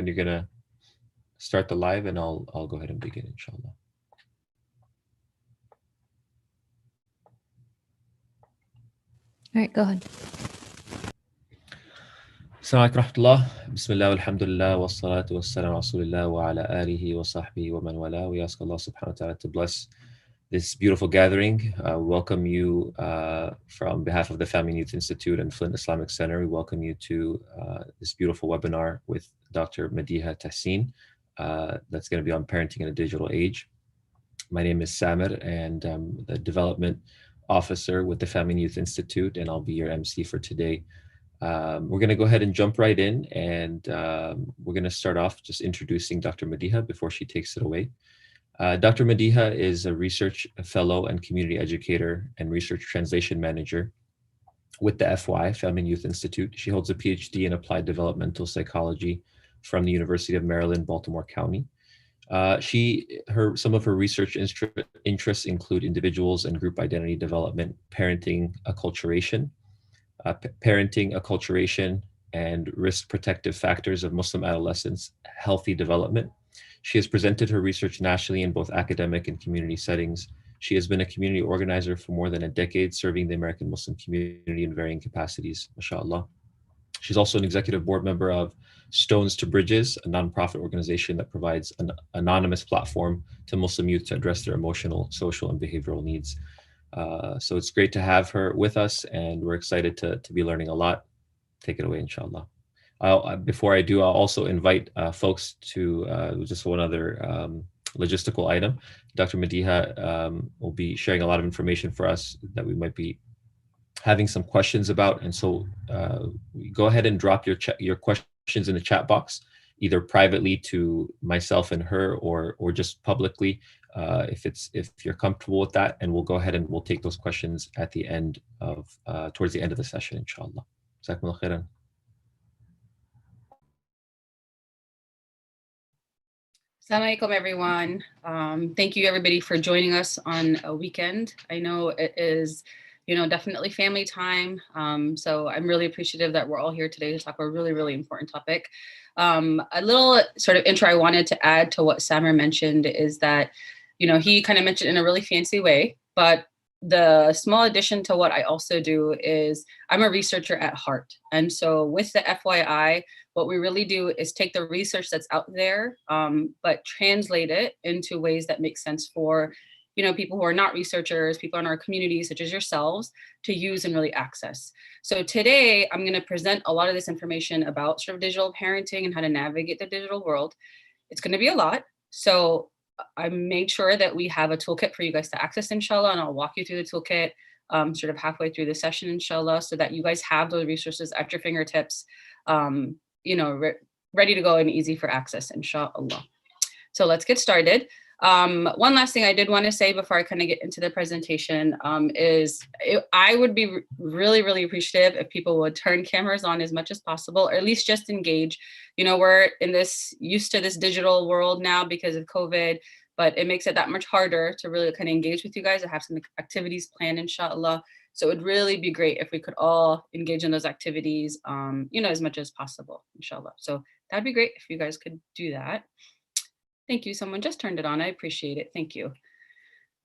you're gonna start the live, and I'll go ahead and begin, inshallah. All right, go ahead. Assalamu alaikum warahmatullah. Bismillah, alhamdulillah, wa salatu wa salam rasulillah wa ala alihi wa sahbihi wa man wala. We ask Allah subhanahu wa ta'ala to bless this beautiful gathering. Welcome you from behalf of the Family and Youth Institute and Flint Islamic Center. We welcome you to this beautiful webinar with Dr. Madiha Tahseen. That's going to be on parenting in a digital age. My name is Samir, and I'm the development officer with the Family and Youth Institute, and I'll be your MC for today. We're going to go ahead and jump right in, and we're going to start off just introducing Dr. Madiha before she takes it away. Dr. Madiha is a research fellow and community educator and research translation manager with the FY, Family and Youth Institute. She holds a PhD in applied developmental psychology from the University of Maryland, Baltimore County. Some of her research interests include individuals and group identity development, parenting acculturation, and risk protective factors of Muslim adolescents' healthy development. She has presented her research nationally in both academic and community settings. She has been a community organizer for more than a decade, serving the American Muslim community in varying capacities, mashallah. She's also an executive board member of Stones to Bridges, a nonprofit organization that provides an anonymous platform to Muslim youth to address their emotional, social, and behavioral needs. So it's great to have her with us, and we're excited to be learning a lot. Take it away, inshallah. Before I do, I'll also invite folks to just one other logistical item. Dr. Madiha will be sharing a lot of information for us that we might be having some questions about. And so go ahead and drop your questions in the chat box, either privately to myself and her, or just publicly, if you're comfortable with that. And we'll go ahead and we'll take those questions at the end of towards the end of the session, inshallah. Jazakumullah khairan. Assalamu alaikum, everyone. Thank you, everybody, for joining us on a weekend. I know it is, definitely family time. So I'm really appreciative that we're all here today to talk about a really, really important topic. A little sort of intro I wanted to add to what Samir mentioned is that, he kind of mentioned in a really fancy way, but the small addition to what I also do is I'm a researcher at heart. And so with the FYI, what we really do is take the research that's out there, but translate it into ways that make sense for, people who are not researchers, people in our communities, such as yourselves, to use and really access. So today, I'm going to present a lot of this information about sort of digital parenting and how to navigate the digital world. It's going to be a lot. So I made sure that we have a toolkit for you guys to access, inshallah, and I'll walk you through the toolkit sort of halfway through the session, inshallah, so that you guys have those resources at your fingertips, ready to go and easy for access, inshallah. So let's get started. One last thing I did want to say before I kind of get into the presentation is I would be really, really appreciative if people would turn cameras on as much as possible, or at least just engage. We're used to this digital world now because of COVID, but it makes it that much harder to really kind of engage with you guys. I have some activities planned, inshallah. So it would really be great if we could all engage in those activities, as much as possible, inshallah. So that'd be great if you guys could do that. Thank you. Someone just turned it on. I appreciate it. Thank you.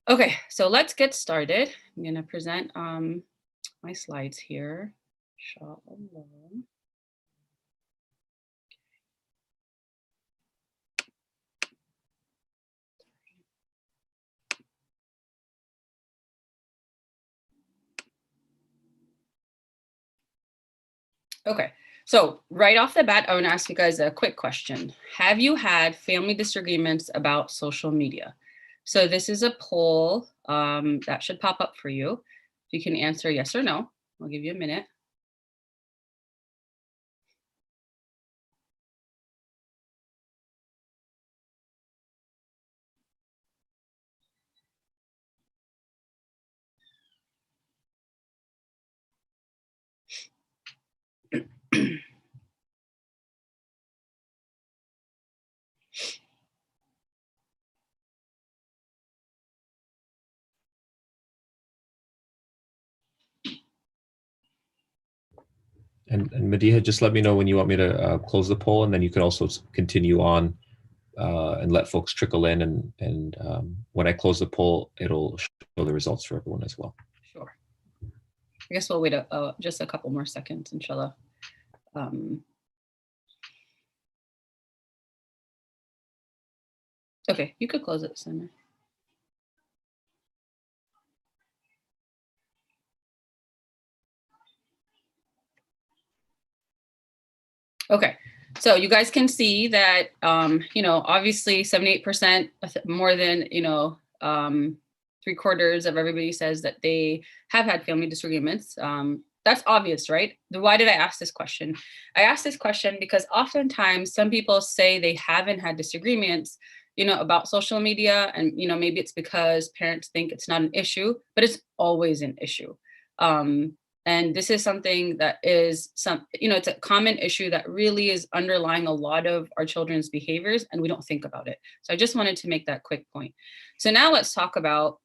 Okay, so let's get started. I'm going to present my slides here. Inshallah. Okay, so right off the bat, I want to ask you guys a quick question. Have you had family disagreements about social media? So this is a poll that should pop up for you. You can answer yes or no. I'll give you a minute. And Madiha, just let me know when you want me to close the poll, and then you can also continue on and let folks trickle in. And when I close the poll, it'll show the results for everyone as well. Sure. I guess we'll wait just a couple more seconds, inshallah. Okay, you could close it, Samir. Okay, so you guys can see that, obviously 78%, more than, 3/4 of everybody says that they have had family disagreements. That's obvious, right? Why did I ask this question? I asked this question because oftentimes some people say they haven't had disagreements, about social media. And, maybe it's because parents think it's not an issue, but it's always an issue. And this is something that is it's a common issue that really is underlying a lot of our children's behaviors, and we don't think about it. So I just wanted to make that quick point. So now let's talk about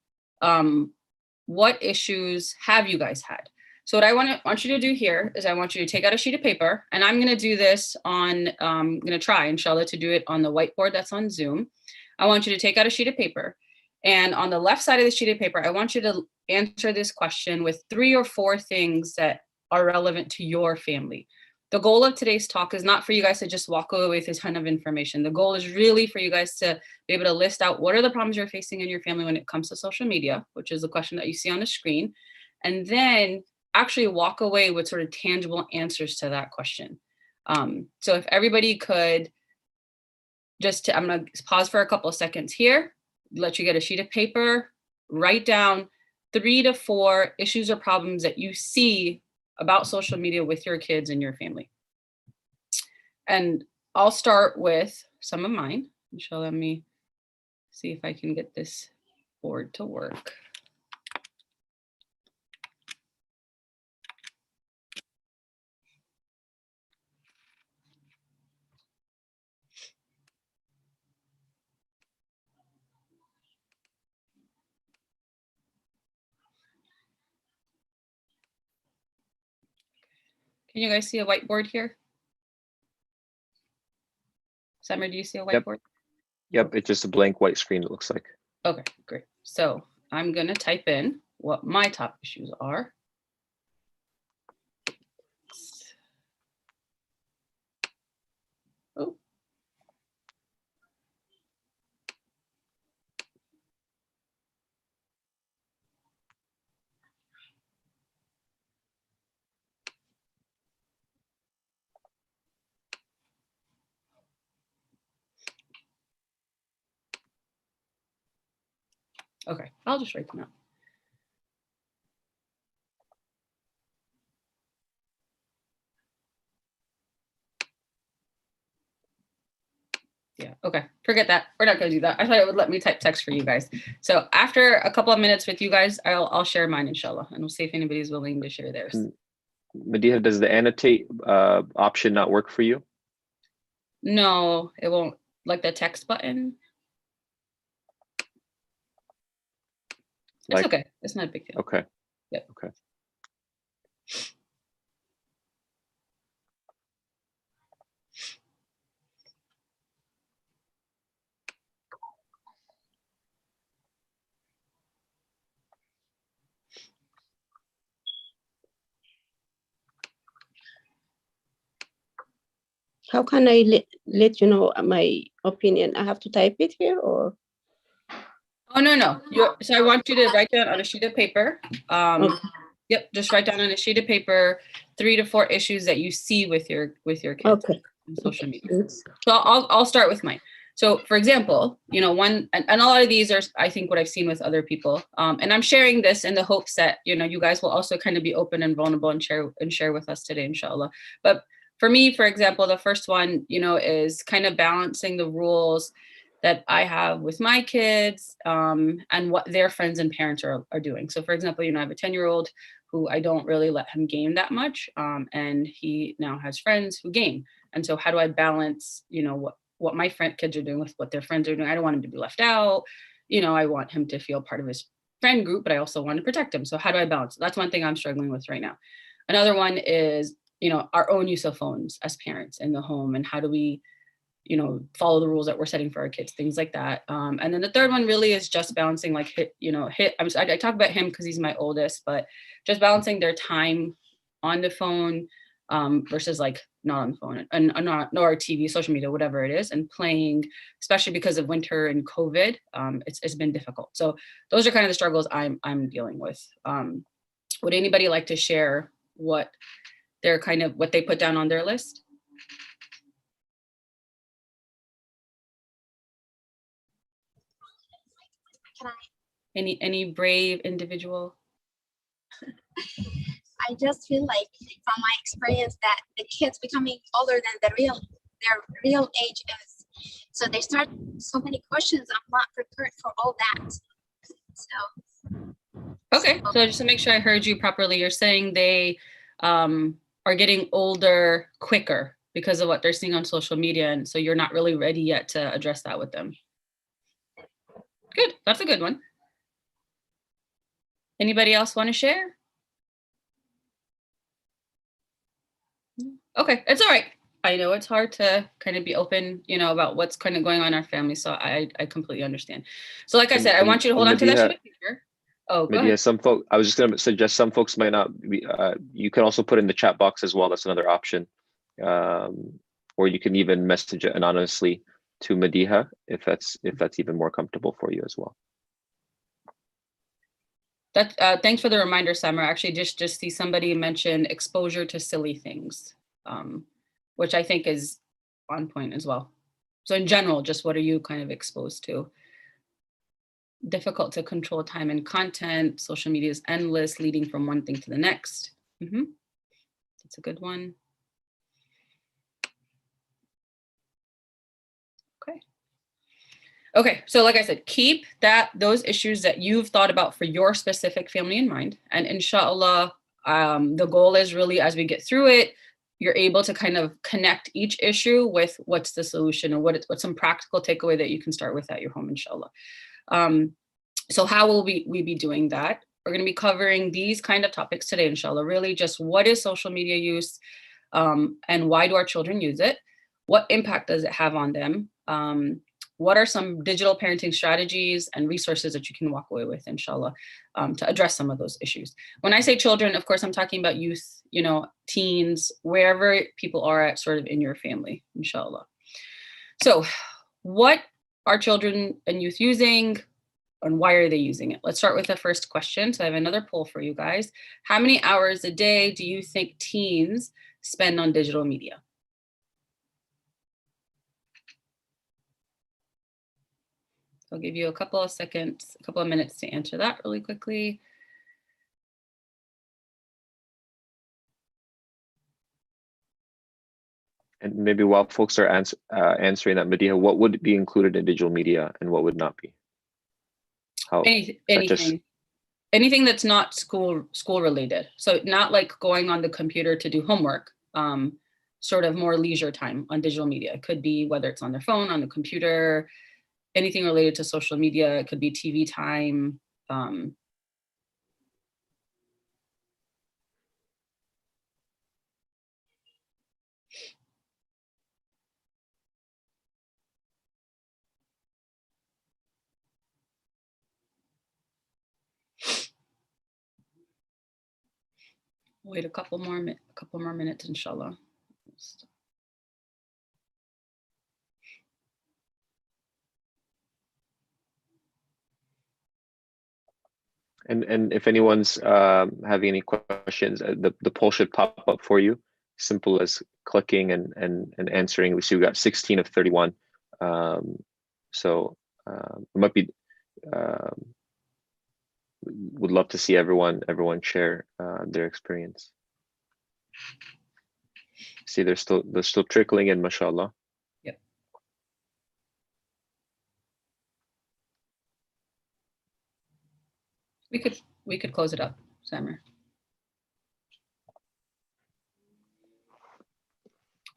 what issues have you guys had? So what I want you to do here is I want you to take out a sheet of paper, and I'm going to do this on, I'm going to try, inshallah, to do it on the whiteboard that's on Zoom. I want you to take out a sheet of paper, and on the left side of the sheet of paper, I want you to answer this question with 3 or 4 things that are relevant to your family. The goal of today's talk is not for you guys to just walk away with a ton of information. The goal is really for you guys to be able to list out what are the problems you're facing in your family when it comes to social media, which is the question that you see on the screen, and then actually walk away with sort of tangible answers to that question. So if everybody could I'm going to pause for a couple of seconds here, let you get a sheet of paper, write down 3 to 4 issues or problems that you see about social media with your kids and your family. And I'll start with some of mine. Inshallah, let me see if I can get this board to work. Can you guys see a whiteboard here? Summer, do you see a whiteboard? Yep, it's just a blank white screen, it looks like. Okay, great. So I'm going to type in what my top issues are. Oh. Okay, I'll just write them out. Yeah, okay, forget that. We're not gonna do that. I thought it would let me type text for you guys. So after a couple of minutes with you guys, I'll share mine, inshallah, and we'll see if anybody's willing to share theirs. Madiha, does the annotate option not work for you? No, it won't. Like the text button? It's okay. It's not a big deal. Okay. Yep. Okay. How can I let you know my opinion? I have to type it here or? Oh, no. So I want you to write down on a sheet of paper. Okay. Yep, just write down on a sheet of paper 3 to 4 issues that you see with your kids Okay. on social media. Thanks. So I'll start with mine. So for example, one, and a lot of these are, I think, what I've seen with other people. And I'm sharing this in the hopes that, you guys will also kind of be open and vulnerable and share with us today, inshallah. But for me, for example, the first one, is kind of balancing the rules that I have with my kids and what their friends and parents are doing. So for example, I have a 10-year-old who I don't really let him game that much. And he now has friends who game. And so how do I balance, what my kids are doing with what their friends are doing? I don't want him to be left out. I want him to feel part of his friend group, but I also want to protect him. So how do I balance? That's one thing I'm struggling with right now. Another one is our own use of phones as parents in the home, and how do we, follow the rules that we're setting for our kids, things like that. And then the third one really is just balancing like I talk about him because he's my oldest, but just balancing their time on the phone versus like not on the phone and not or TV, social media, whatever it is, and playing, especially because of winter and COVID. It's been difficult. So those are kind of the struggles I'm dealing with. Would anybody like to share what they put down on their list? Any brave individual? I just feel like from my experience that the kids becoming older than their real age is. So they start so many questions. I'm not prepared for all that. Okay, so just to make sure I heard you properly, you're saying they are getting older quicker because of what they're seeing on social media, and so you're not really ready yet to address that with them. Good, that's a good one. Anybody else want to share? Okay, it's all right. I know it's hard to kind of be open, about what's kind of going on in our family. So I completely understand. So like I said, I want you to hold on to that sheet of paper. Oh, go ahead. I was just going to suggest some folks might not be, you can also put in the chat box as well. That's another option. Or you can even message it anonymously to Madiha if that's even more comfortable for you as well. Thanks for the reminder, Summer. Actually, just see somebody mention exposure to silly things, which I think is on point as well. So in general, just what are you kind of exposed to? Difficult to control time and content. Social media is endless, leading from one thing to the next. That's a good one. Okay, so like I said, keep those issues that you've thought about for your specific family in mind. And inshallah, the goal is really, as we get through it, you're able to kind of connect each issue with what's the solution, or what's some practical takeaway that you can start with at your home, inshallah. So how will we be doing that? We're going to be covering these kind of topics today, inshallah. Really just what is social media use, and why do our children use it? What impact does it have on them? What are some digital parenting strategies and resources that you can walk away with, inshallah, to address some of those issues? When I say children, of course, I'm talking about youth, teens, wherever people are at sort of in your family, inshallah. So what are children and youth using, and why are they using it? Let's start with the first question. So I have another poll for you guys. How many hours a day do you think teens spend on digital media? I'll give you a couple of seconds, a couple of minutes to answer that really quickly. And maybe while folks are answering that, Madiha, what would be included in digital media and what would not be? Anything that's not school related. So not like going on the computer to do homework, sort of more leisure time on digital media. It could be whether it's on their phone, on the computer, anything related to social media. It could be TV time. Wait a couple more minutes, inshallah. And if anyone's having any questions, the poll should pop up for you. Simple as clicking and answering. We see we got 16 of 31. So it might be. Would love to see everyone share their experience. See, they're still trickling in, mashallah. Yep. We could close it up, Samir.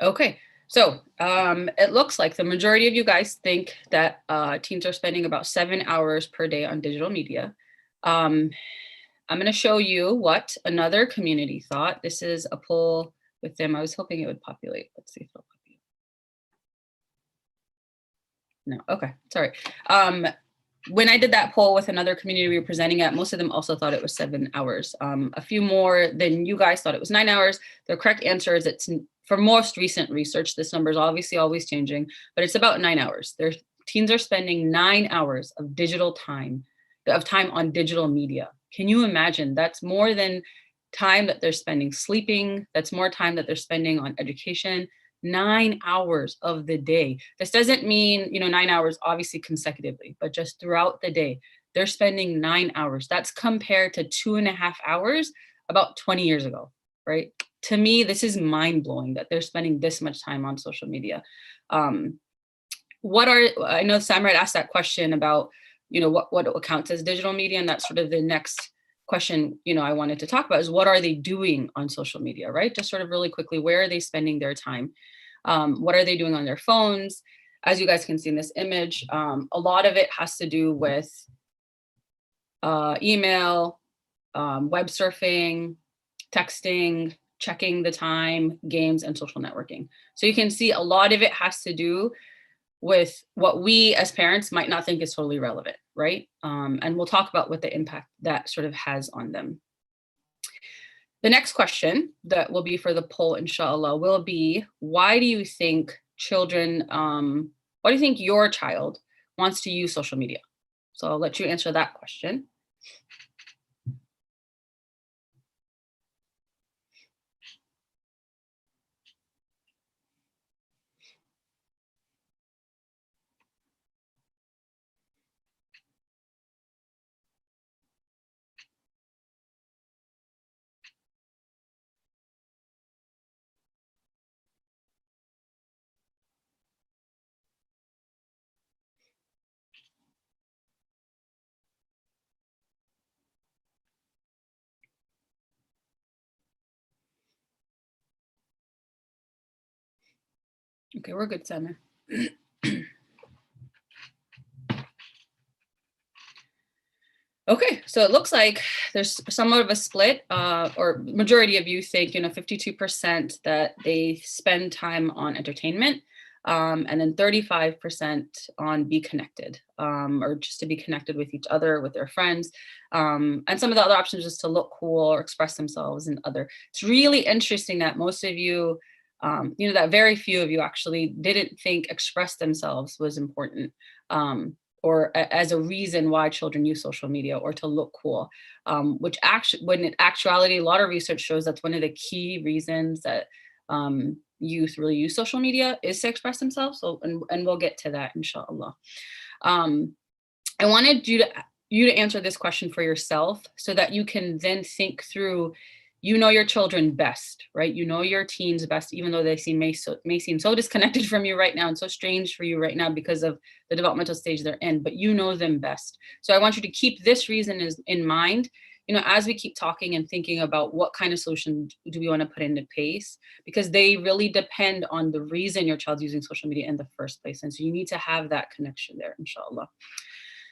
Okay, so it looks like the majority of you guys think that teens are spending about 7 hours per day on digital media. I'm going to show you what another community thought. This is a poll with them. I was hoping it would populate. Let's see if it'll populate. No, okay, sorry. When I did that poll with another community we were presenting at, most of them also thought it was 7 hours. A few more than you guys thought it was 9 hours. The correct answer is it's, for most recent research, this number is obviously always changing, but it's about 9 hours. Their teens are spending 9 hours of time on digital media. Can you imagine? That's more than time that they're spending sleeping. That's more time that they're spending on education. 9 hours of the day. This doesn't mean, 9 hours obviously consecutively, but just throughout the day, they're spending 9 hours. That's compared to 2.5 hours about 20 years ago, right? To me, this is mind blowing that they're spending this much time on social media. I know Samrat asked that question about, what counts as digital media, and that's sort of the next question, I wanted to talk about is what are they doing on social media, right? Just sort of really quickly, where are they spending their time? What are they doing on their phones? As you guys can see in this image, a lot of it has to do with email, web surfing, texting, checking the time, games, and social networking. So you can see a lot of it has to do with what we as parents might not think is totally relevant, right? And we'll talk about what the impact that sort of has on them. The next question that will be for the poll, inshallah, will be, why do you think why do you think your child wants to use social media? So I'll let you answer that question. Okay, we're good, Samir. Okay, so it looks like there's somewhat of a split, or majority of you think, 52% that they spend time on entertainment, and then 35% on be connected, or just to be connected with each other, with their friends. And some of the other options just to look cool or express themselves and other. It's really interesting that most of you, that very few of you actually didn't think express themselves was important. Or as a reason why children use social media or to look cool, which actually, when in actuality, a lot of research shows that's one of the key reasons that youth really use social media is to express themselves. So, and we'll get to that, inshallah. I wanted you to answer this question for yourself so that you can then think through, your children best, right? Your teens best, even though they may seem so disconnected from you right now and so strange for you right now because of the developmental stage they're in, but you know them best. So I want you to keep this reason in mind, as we keep talking and thinking about what kind of solution do we want to put into place, because they really depend on the reason your child's using social media in the first place. And so you need to have that connection there, inshallah.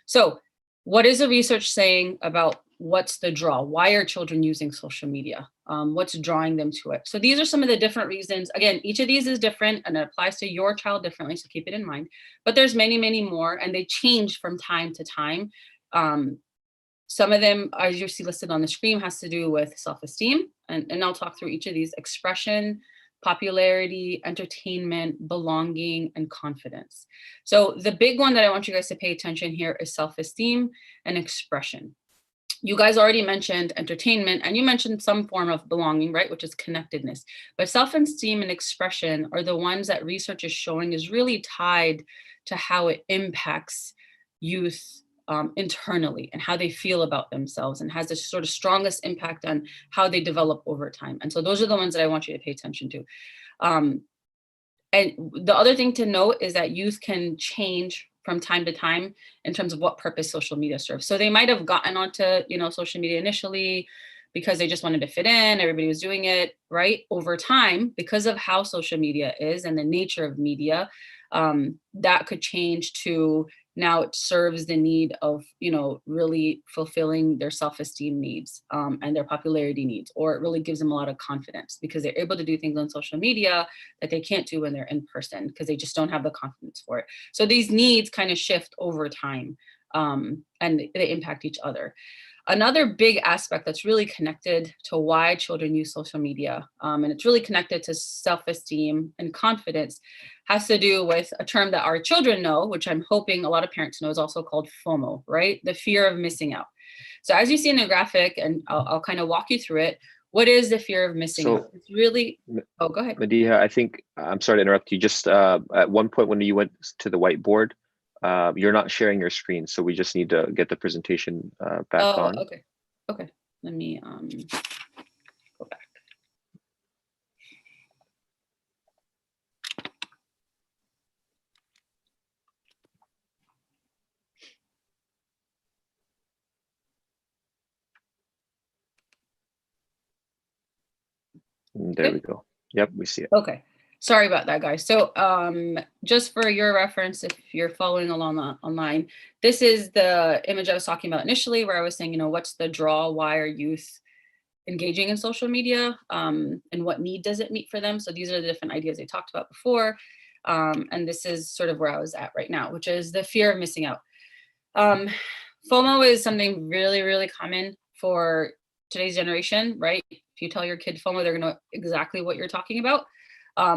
So what is the research saying about what's the draw? Why are children using social media? What's drawing them to it? So these are some of the different reasons. Again, each of these is different and it applies to your child differently, so keep it in mind. But there's many, many more, and they change from time to time. Some of them, as you see listed on the screen, has to do with self-esteem, and I'll talk through each of these: expression, popularity, entertainment, belonging, and confidence. So the big one that I want you guys to pay attention here is self-esteem and expression. You guys already mentioned entertainment, and you mentioned some form of belonging, right, which is connectedness. But self-esteem and expression are the ones that research is showing is really tied to how it impacts youth internally and how they feel about themselves, and has the sort of strongest impact on how they develop over time. And so those are the ones that I want you to pay attention to. And the other thing to note is that youth can change from time to time in terms of what purpose social media serves. So they might have gotten onto, social media initially because they just wanted to fit in, everybody was doing it, right? Over time, because of how social media is and the nature of media, that could change to, now it serves the need of, really fulfilling their self-esteem needs and their popularity needs, or it really gives them a lot of confidence because they're able to do things on social media that they can't do when they're in person because they just don't have the confidence for it. So these needs kind of shift over time and they impact each other. Another big aspect that's really connected to why children use social media, and it's really connected to self-esteem and confidence, has to do with a term that our children know, which I'm hoping a lot of parents know, is also called FOMO, right? The fear of missing out. So as you see in the graphic, and I'll kind of walk you through it, what is the fear of missing out? It's really, oh, go ahead. Madiha, I think, I'm sorry to interrupt you, just at one point when you went to the whiteboard, you're not sharing your screen, so we just need to get the presentation back on. Okay. Let me go back. There we go. Yep, we see it. Okay. Sorry about that, guys. So just for your reference, if you're following along online, this is the image I was talking about initially where I was saying, what's the draw? Why are youth engaging in social media and what need does it meet for them? So these are the different ideas I talked about before. And this is sort of where I was at right now, which is the fear of missing out. FOMO is something really, really common for today's generation, right? If you tell your kid FOMO, they're going to know exactly what you're talking about.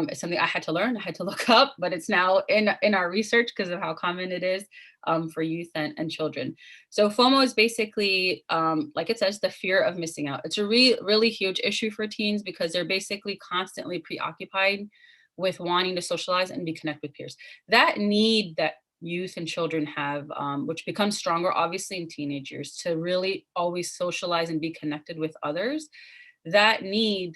It's something I had to learn, I had to look up, but it's now in our research because of how common it is for youth and children. So FOMO is basically, like it says, the fear of missing out. It's a really huge issue for teens because they're basically constantly preoccupied with wanting to socialize and be connected with peers. That need that youth and children have, which becomes stronger obviously in teenage years, to really always socialize and be connected with others, that need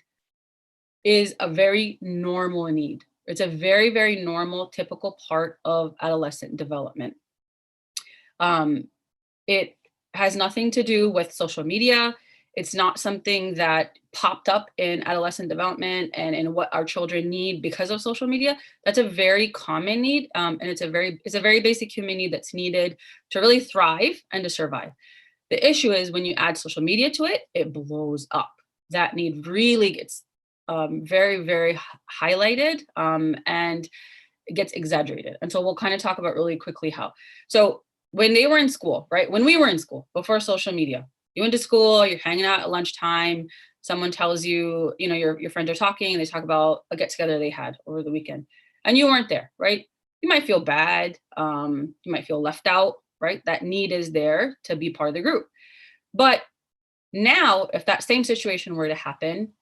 is a very normal need. It's a very, very normal, typical part of adolescent development. It has nothing to do with social media. It's not something that popped up in adolescent development and in what our children need because of social media. That's a very common need, and it's a very basic human need that's needed to really thrive and to survive. The issue is when you add social media to it, it blows up. That need really gets very, very highlighted and it gets exaggerated. And so we'll kind of talk about really quickly how. So when they were in school, right? When we were in school, before social media, you went to school, you're hanging out at lunchtime, someone tells you, your friends are talking, they talk about a get together they had over the weekend and you weren't there, right? You might feel bad. You might feel left out, right? That need is there to be part of the group. But now if that same situation were to happen,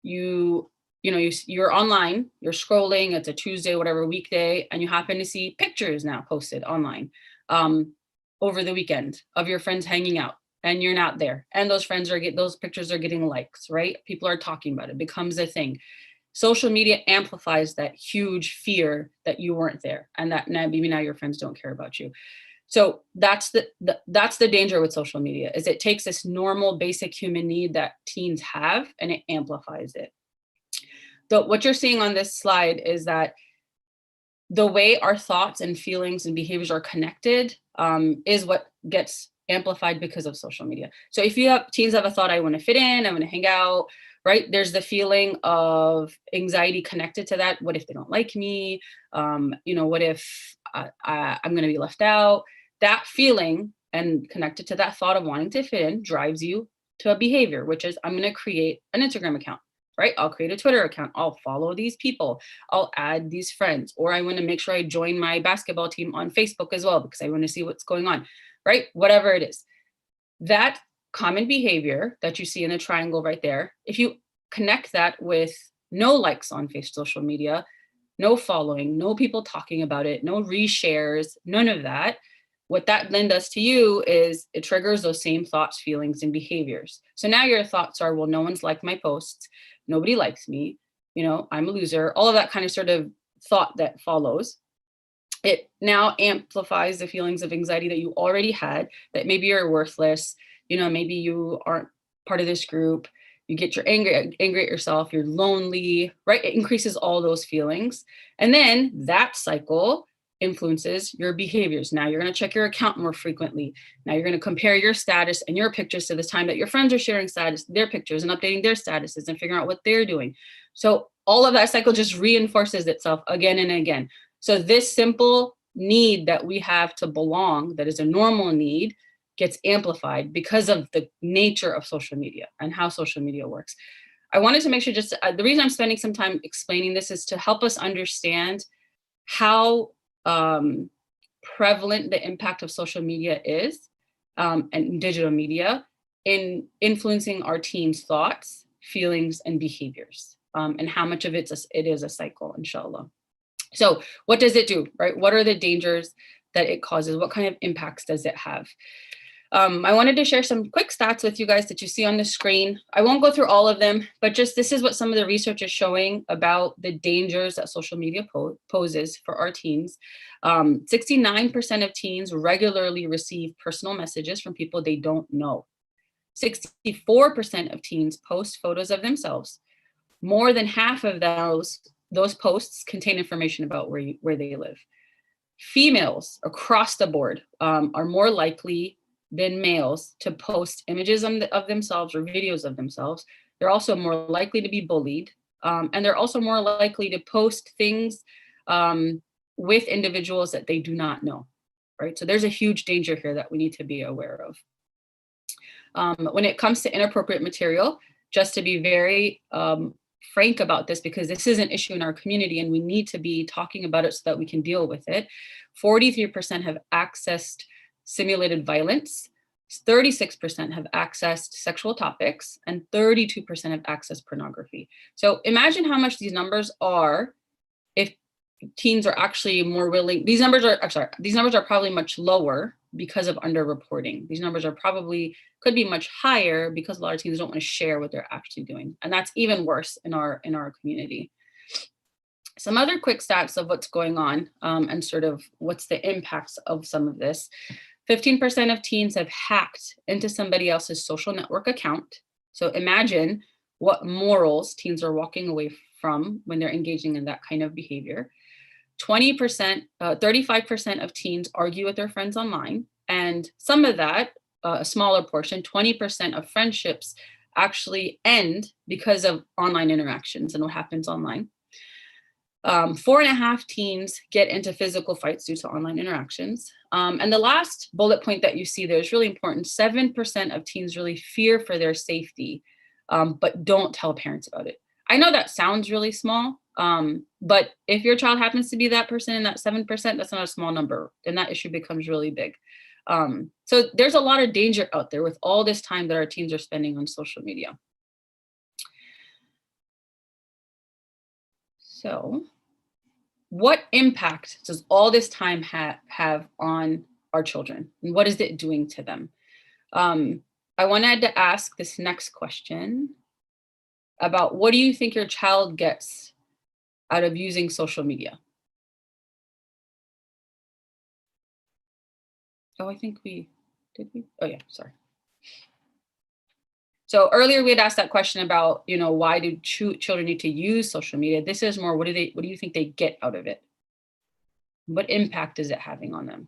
you're online, you're scrolling, it's a Tuesday, whatever weekday, and you happen to see pictures now posted online over the weekend of your friends hanging out and you're not there. And those pictures are getting likes, right? People are talking about it, becomes a thing. Social media amplifies that huge fear that you weren't there and that maybe now your friends don't care about you. So that's the danger with social media, is it takes this normal basic human need that teens have and it amplifies it. What you're seeing on this slide is that the way our thoughts and feelings and behaviors are connected is what gets amplified because of social media. So if teens have a thought, I want to fit in, I want to hang out, right? There's the feeling of anxiety connected to that. What if they don't like me? What if I'm going to be left out? That feeling and connected to that thought of wanting to fit in drives you to a behavior, which is I'm going to create an Instagram account, right? I'll create a Twitter account. I'll follow these people. I'll add these friends, or I want to make sure I join my basketball team on Facebook as well because I want to see what's going on, right? Whatever it is. That common behavior that you see in the triangle right there, if you connect that with no likes on social media, no following, no people talking about it, no reshares, none of that, what that then does to you is it triggers those same thoughts, feelings, and behaviors. So now your thoughts are, well, no one's liked my posts. Nobody likes me. I'm a loser. All of that kind of sort of thought that follows. It now amplifies the feelings of anxiety that you already had, that maybe you're worthless. Maybe you aren't part of this group. You get angry at yourself. You're lonely, right? It increases all those feelings. And then that cycle influences your behaviors. Now you're going to check your account more frequently. Now you're going to compare your status and your pictures to the time that your friends are sharing their pictures and updating their statuses and figuring out what they're doing. So all of that cycle just reinforces itself again and again. So this simple need that we have to belong, that is a normal need, gets amplified because of the nature of social media and how social media works. I wanted to make sure just the reason I'm spending some time explaining this is to help us understand how prevalent the impact of social media is and digital media in influencing our team's thoughts, feelings, and behaviors, and how much of it is a cycle, inshallah. So what does it do, right? What are the dangers that it causes? What kind of impacts does it have? I wanted to share some quick stats with you guys that you see on the screen. I won't go through all of them, but just this is what some of the research is showing about the dangers that social media poses for our teens. 69% of teens regularly receive personal messages from people they don't know. 64% of teens post photos of themselves. More than half of those posts contain information about where they live. Females across the board are more likely than males to post images of themselves or videos of themselves. They're also more likely to be bullied. And they're also more likely to post things with individuals that they do not know, right? So there's a huge danger here that we need to be aware of. When it comes to inappropriate material, just to be very frank about this, because this is an issue in our community and we need to be talking about it so that we can deal with it. 43% have accessed simulated violence, 36% have accessed sexual topics, and 32% have accessed pornography. So imagine how much these numbers are if teens are actually more willing. These numbers are probably much lower because of underreporting. These numbers could be much higher because a lot of teens don't want to share what they're actually doing. And that's even worse in our community. Some other quick stats of what's going on and sort of what's the impacts of some of this. 15% of teens have hacked into somebody else's social network account. So imagine what morals teens are walking away from when they're engaging in that kind of behavior. 35% of teens argue with their friends online. And some of that, a smaller portion, 20% of friendships actually end because of online interactions and what happens online. 4.5 teens get into physical fights due to online interactions. And the last bullet point that you see there is really important. 7% of teens really fear for their safety, but don't tell parents about it. I know that sounds really small, but if your child happens to be that person in that 7%, that's not a small number, then that issue becomes really big. So there's a lot of danger out there with all this time that our teens are spending on social media. So what impact does all this time have on our children? And what is it doing to them? I wanted to ask this next question about what do you think your child gets out of using social media? Oh, I think did we? Oh yeah, sorry. So earlier we had asked that question about, why do children need to use social media? This is more, what do you think they get out of it? What impact is it having on them?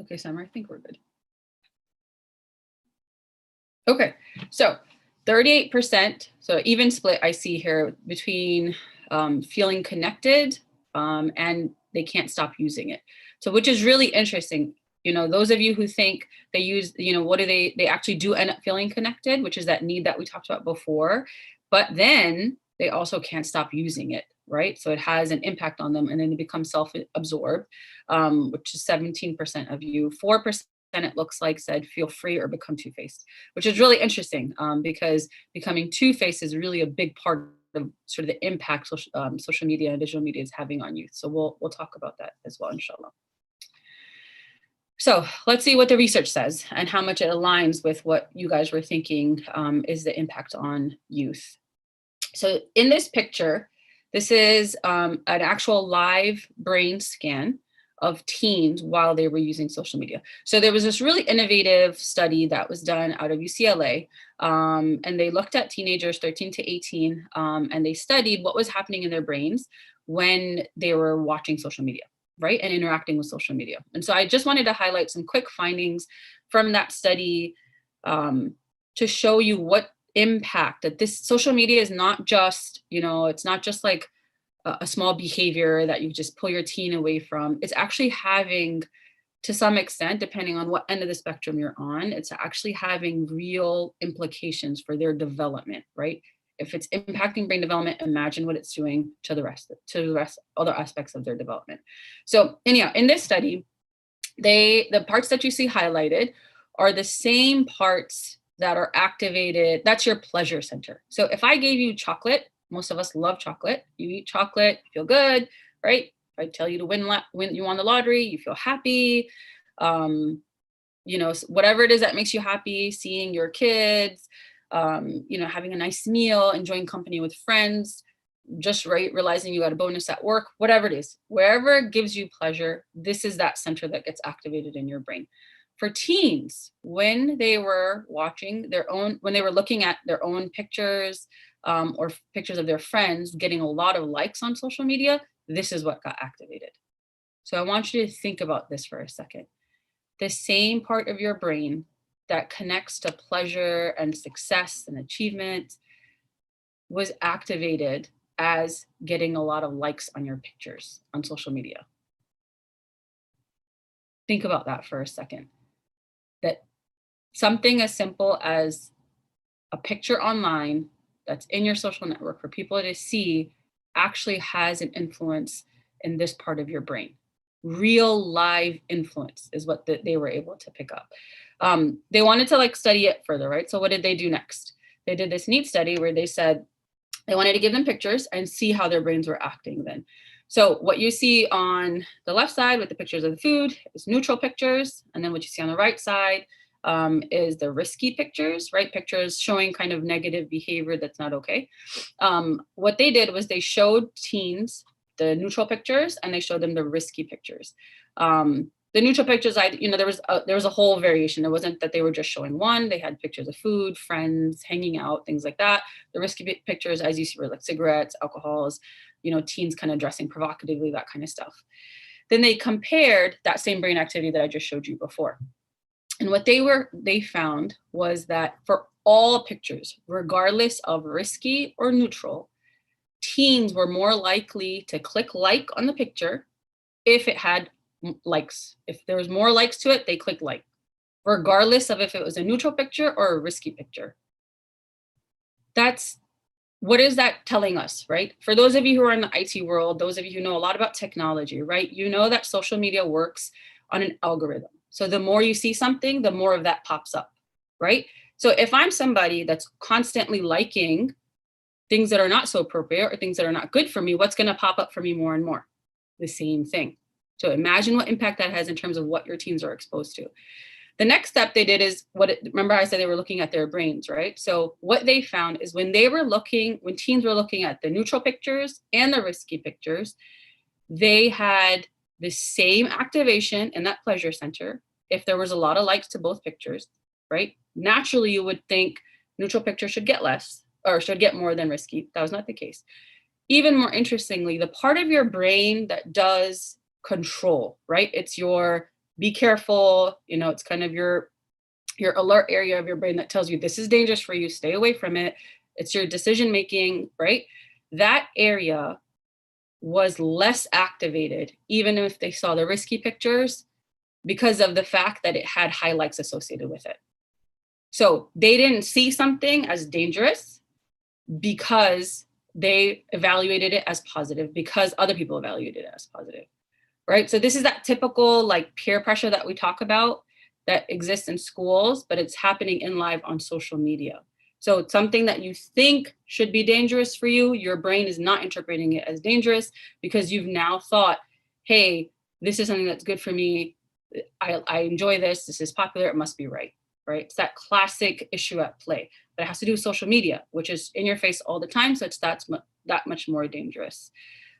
Okay, Summer, I think we're good. Okay, so 38%, so even split I see here between feeling connected and they can't stop using it. So which is really interesting. You know, those of you who think they use, you know, what do they actually do end up feeling connected, which is that need that we talked about before, but then they also can't stop using it, right? So it has an impact on them and then they become self-absorbed, which is 17% of you. 4% it looks like said feel free or become two-faced, which is really interesting because becoming two-faced is really a big part of sort of the impact social media and digital media is having on youth. So we'll talk about that as well, inshallah. So let's see what the research says and how much it aligns with what you guys were thinking is the impact on youth. So in this picture, this is an actual live brain scan of teens while they were using social media. So there was this really innovative study that was done out of UCLA, and they looked at teenagers 13 to 18, and they studied what was happening in their brains when they were watching social media, right, and interacting with social media. And so I just wanted to highlight some quick findings from that study to show you what impact that this social media is not just, you know, it's not just like a small behavior that you just pull your teen away from. It's actually having, to some extent, depending on what end of the spectrum you're on, it's actually having real implications for their development, right? If it's impacting brain development, imagine what it's doing to the rest, other aspects of their development. So anyhow, in this study, the parts that you see highlighted are the same parts that are activated. That's your pleasure center. So if I gave you chocolate, most of us love chocolate. You eat chocolate, feel good, right? If I tell you to win you won the lottery, you feel happy. You know, whatever it is that makes you happy, seeing your kids, you know, having a nice meal, enjoying company with friends, just right, realizing you got a bonus at work, whatever it is, wherever it gives you pleasure, this is that center that gets activated in your brain. For teens, when they were watching their own, when they were looking at their own pictures or pictures of their friends getting a lot of likes on social media, this is what got activated. So I want you to think about this for a second. The same part of your brain that connects to pleasure and success and achievement was activated as getting a lot of likes on your pictures on social media. Think about that for a second. That something as simple as a picture online that's in your social network for people to see actually has an influence in this part of your brain. Real live influence is what they were able to pick up. They wanted to like study it further, right? So what did they do next? They did this neat study where they said they wanted to give them pictures and see how their brains were acting then. So what you see on the left side with the pictures of the food is neutral pictures. And then what you see on the right side is the risky pictures, right? Pictures showing kind of negative behavior that's not okay. What they did was they showed teens the neutral pictures and they showed them the risky pictures. The neutral pictures, there was a whole variation. It wasn't that they were just showing one. They had pictures of food, friends, hanging out, things like that. The risky pictures, as you see, were like cigarettes, alcohols, teens kind of dressing provocatively, that kind of stuff. Then they compared that same brain activity that I just showed you before. And what they found was that for all pictures, regardless of risky or neutral, teens were more likely to click like on the picture if it had likes. If there was more likes to it, they clicked like, regardless of if it was a neutral picture or a risky picture. What is that telling us, right? For those of you who are in the IT world, those of you who know a lot about technology, right? You know that social media works on an algorithm. So the more you see something, the more of that pops up, right? So if I'm somebody that's constantly liking things that are not so appropriate or things that are not good for me, what's going to pop up for me more and more? The same thing. So imagine what impact that has in terms of what your teens are exposed to. The next step they did is remember I said they were looking at their brains, right? So what they found is when teens were looking at the neutral pictures and the risky pictures, they had the same activation in that pleasure center if there was a lot of likes to both pictures, right? Naturally, you would think neutral pictures should get less or should get more than risky. That was not the case. Even more interestingly, the part of your brain that does control, right? It's your be careful. You know, it's kind of your alert area of your brain that tells you this is dangerous for you, stay away from it. It's your decision making, right? That area was less activated, even if they saw the risky pictures, because of the fact that it had highlights associated with it. So they didn't see something as dangerous because they evaluated it as positive, because other people evaluated it as positive, right? So this is that typical like peer pressure that we talk about that exists in schools, but it's happening in live on social media. So it's something that you think should be dangerous for you, your brain is not interpreting it as dangerous because you've now thought, hey, this is something that's good for me. I enjoy this. This is popular. It must be right, right? It's that classic issue at play. But it has to do with social media, which is in your face all the time. So it's that much more dangerous.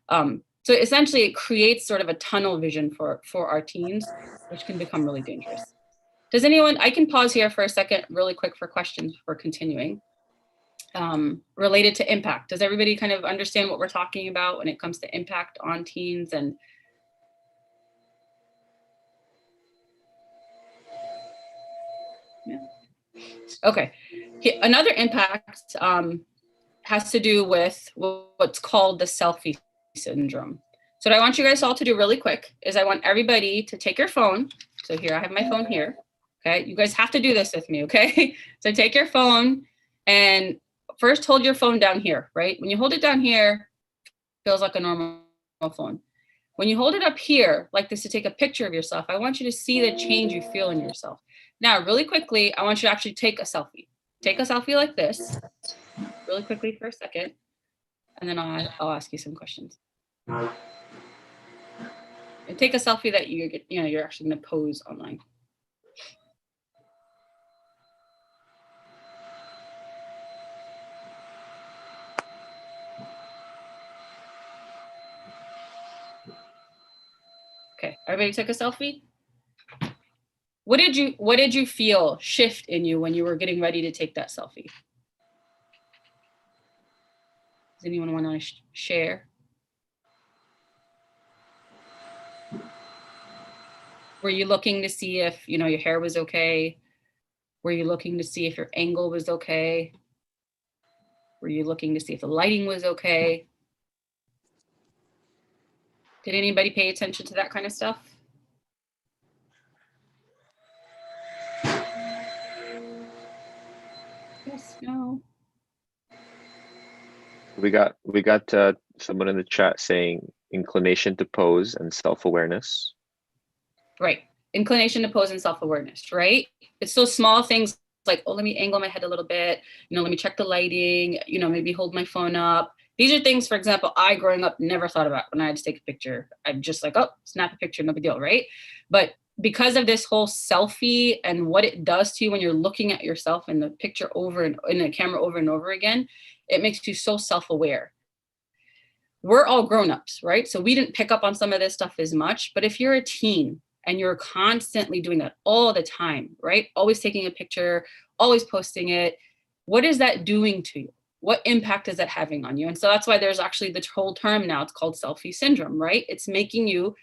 So essentially, it creates sort of a tunnel vision for our teens, which can become really dangerous. Does anyone, I can pause here for a second really quick for questions before continuing. Related to impact. Does everybody kind of understand what we're talking about when it comes to impact on teens? And yeah. Okay, another impact has to do with what's called the selfie syndrome. So what I want you guys all to do really quick is I want everybody to take your phone. So here, I have my phone here. Okay, you guys have to do this with me, okay? So take your phone and first hold your phone down here, right? When you hold it down here, it feels like a normal phone. When you hold it up here, like this to take a picture of yourself, I want you to see the change you feel in yourself. Now, really quickly, I want you to actually take a selfie. Take a selfie like this, really quickly for a second, and then I'll ask you some questions. And take a selfie that you're actually gonna pose online. Okay, everybody took a selfie? What did you feel shift in you when you were getting ready to take that selfie? Does anyone want to share? Were you looking to see if, your hair was okay? Were you looking to see if your angle was okay? Were you looking to see if the lighting was okay? Did anybody pay attention to that kind of stuff? Yes, no. We got someone in the chat saying inclination to pose and self-awareness. Right. Inclination to pose and self-awareness, right? It's those small things like, oh, let me angle my head a little bit, let me check the lighting, maybe hold my phone up. These are things, for example, I growing up never thought about when I had to take a picture. I'm just like, oh, snap a picture, no big deal, right? But because of this whole selfie and what it does to you when you're looking at yourself in the picture in the camera over and over again, it makes you so self-aware. We're all grown-ups, right? So we didn't pick up on some of this stuff as much, but if you're a teen and you're constantly doing that all the time, right? Always taking a picture, always posting it, what is that doing to you? What impact is that having on you? And so that's why there's actually the whole term now, it's called selfie syndrome, right? It's making you,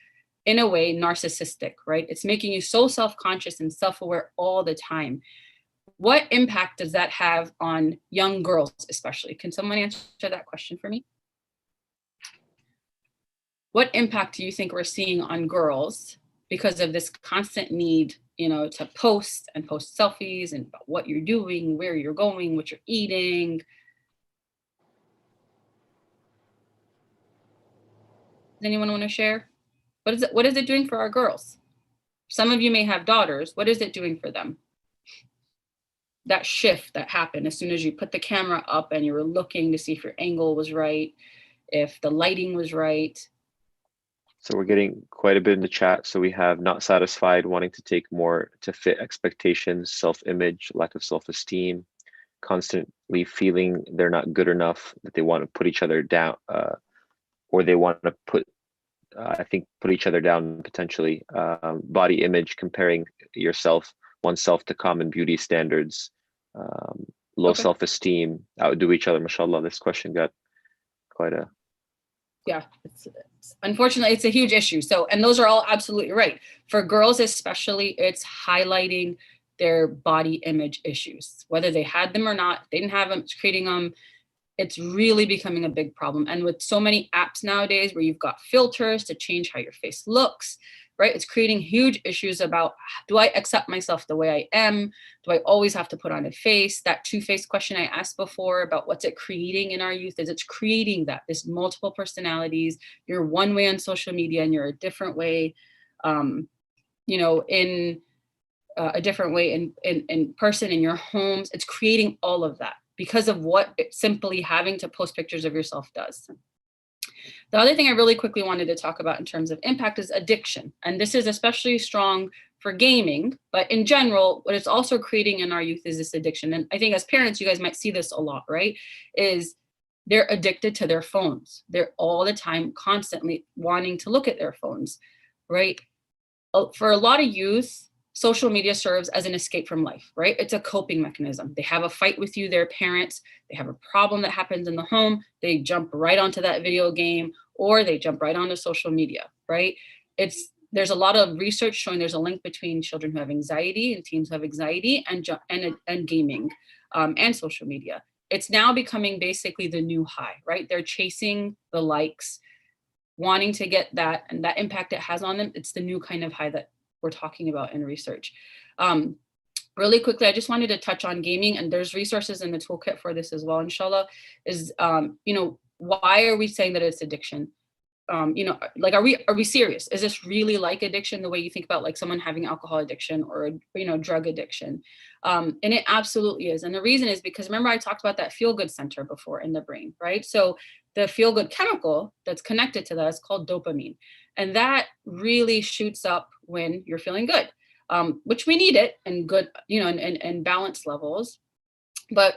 in a way, narcissistic, right? It's making you so self-conscious and self-aware all the time. What impact does that have on young girls, especially? Can someone answer that question for me? What impact do you think we're seeing on girls because of this constant need, to post selfies and about what you're doing, where you're going, what you're eating? Does anyone want to share? What is it doing for our girls? Some of you may have daughters. What is it doing for them? That shift that happened as soon as you put the camera up and you were looking to see if your angle was right, if the lighting was right. So we're getting quite a bit in the chat. So we have not satisfied, wanting to take more to fit expectations, self-image, lack of self-esteem, constantly feeling they're not good enough, that they want to put each other down, or they want to put each other down potentially. Body image, comparing oneself to common beauty standards, low self-esteem, outdo each other. Mashallah, this question got quite a Yeah, unfortunately, it's a huge issue. So, and those are all absolutely right. For girls especially, it's highlighting their body image issues, whether they had them or not. They didn't have them, it's creating them. It's really becoming a big problem. And with so many apps nowadays where you've got filters to change how your face looks, right? It's creating huge issues about, do I accept myself the way I am? Do I always have to put on a face? That two-faced question I asked before about what's it creating in our youth is it's creating that, this multiple personalities. You're one way on social media and you're a different way, in a different way in person, in your homes. It's creating all of that because of what simply having to post pictures of yourself does. The other thing I really quickly wanted to talk about in terms of impact is addiction. And this is especially strong for gaming, but in general, what it's also creating in our youth is this addiction. And I think as parents, you guys might see this a lot, right? Is they're addicted to their phones. They're all the time constantly wanting to look at their phones, right? For a lot of youth, social media serves as an escape from life, right? It's a coping mechanism. They have a fight with you, their parents, they have a problem that happens in the home, they jump right onto that video game, or they jump right onto social media, right? There's a lot of research showing there's a link between children who have anxiety and teens who have anxiety and gaming and social media. It's now becoming basically the new high, right? They're chasing the likes, wanting to get that, and that impact it has on them. It's the new kind of high that we're talking about in research. Really quickly, I just wanted to touch on gaming, and there's resources in the toolkit for this as well, inshallah, is, why are we saying that it's addiction? Like, are we serious? Is this really like addiction the way you think about like someone having alcohol addiction or, drug addiction? And it absolutely is. And the reason is because remember I talked about that feel-good center before in the brain, right? So the feel-good chemical that's connected to that is called dopamine. And that really shoots up when you're feeling good, which we need it and good, and balance levels. But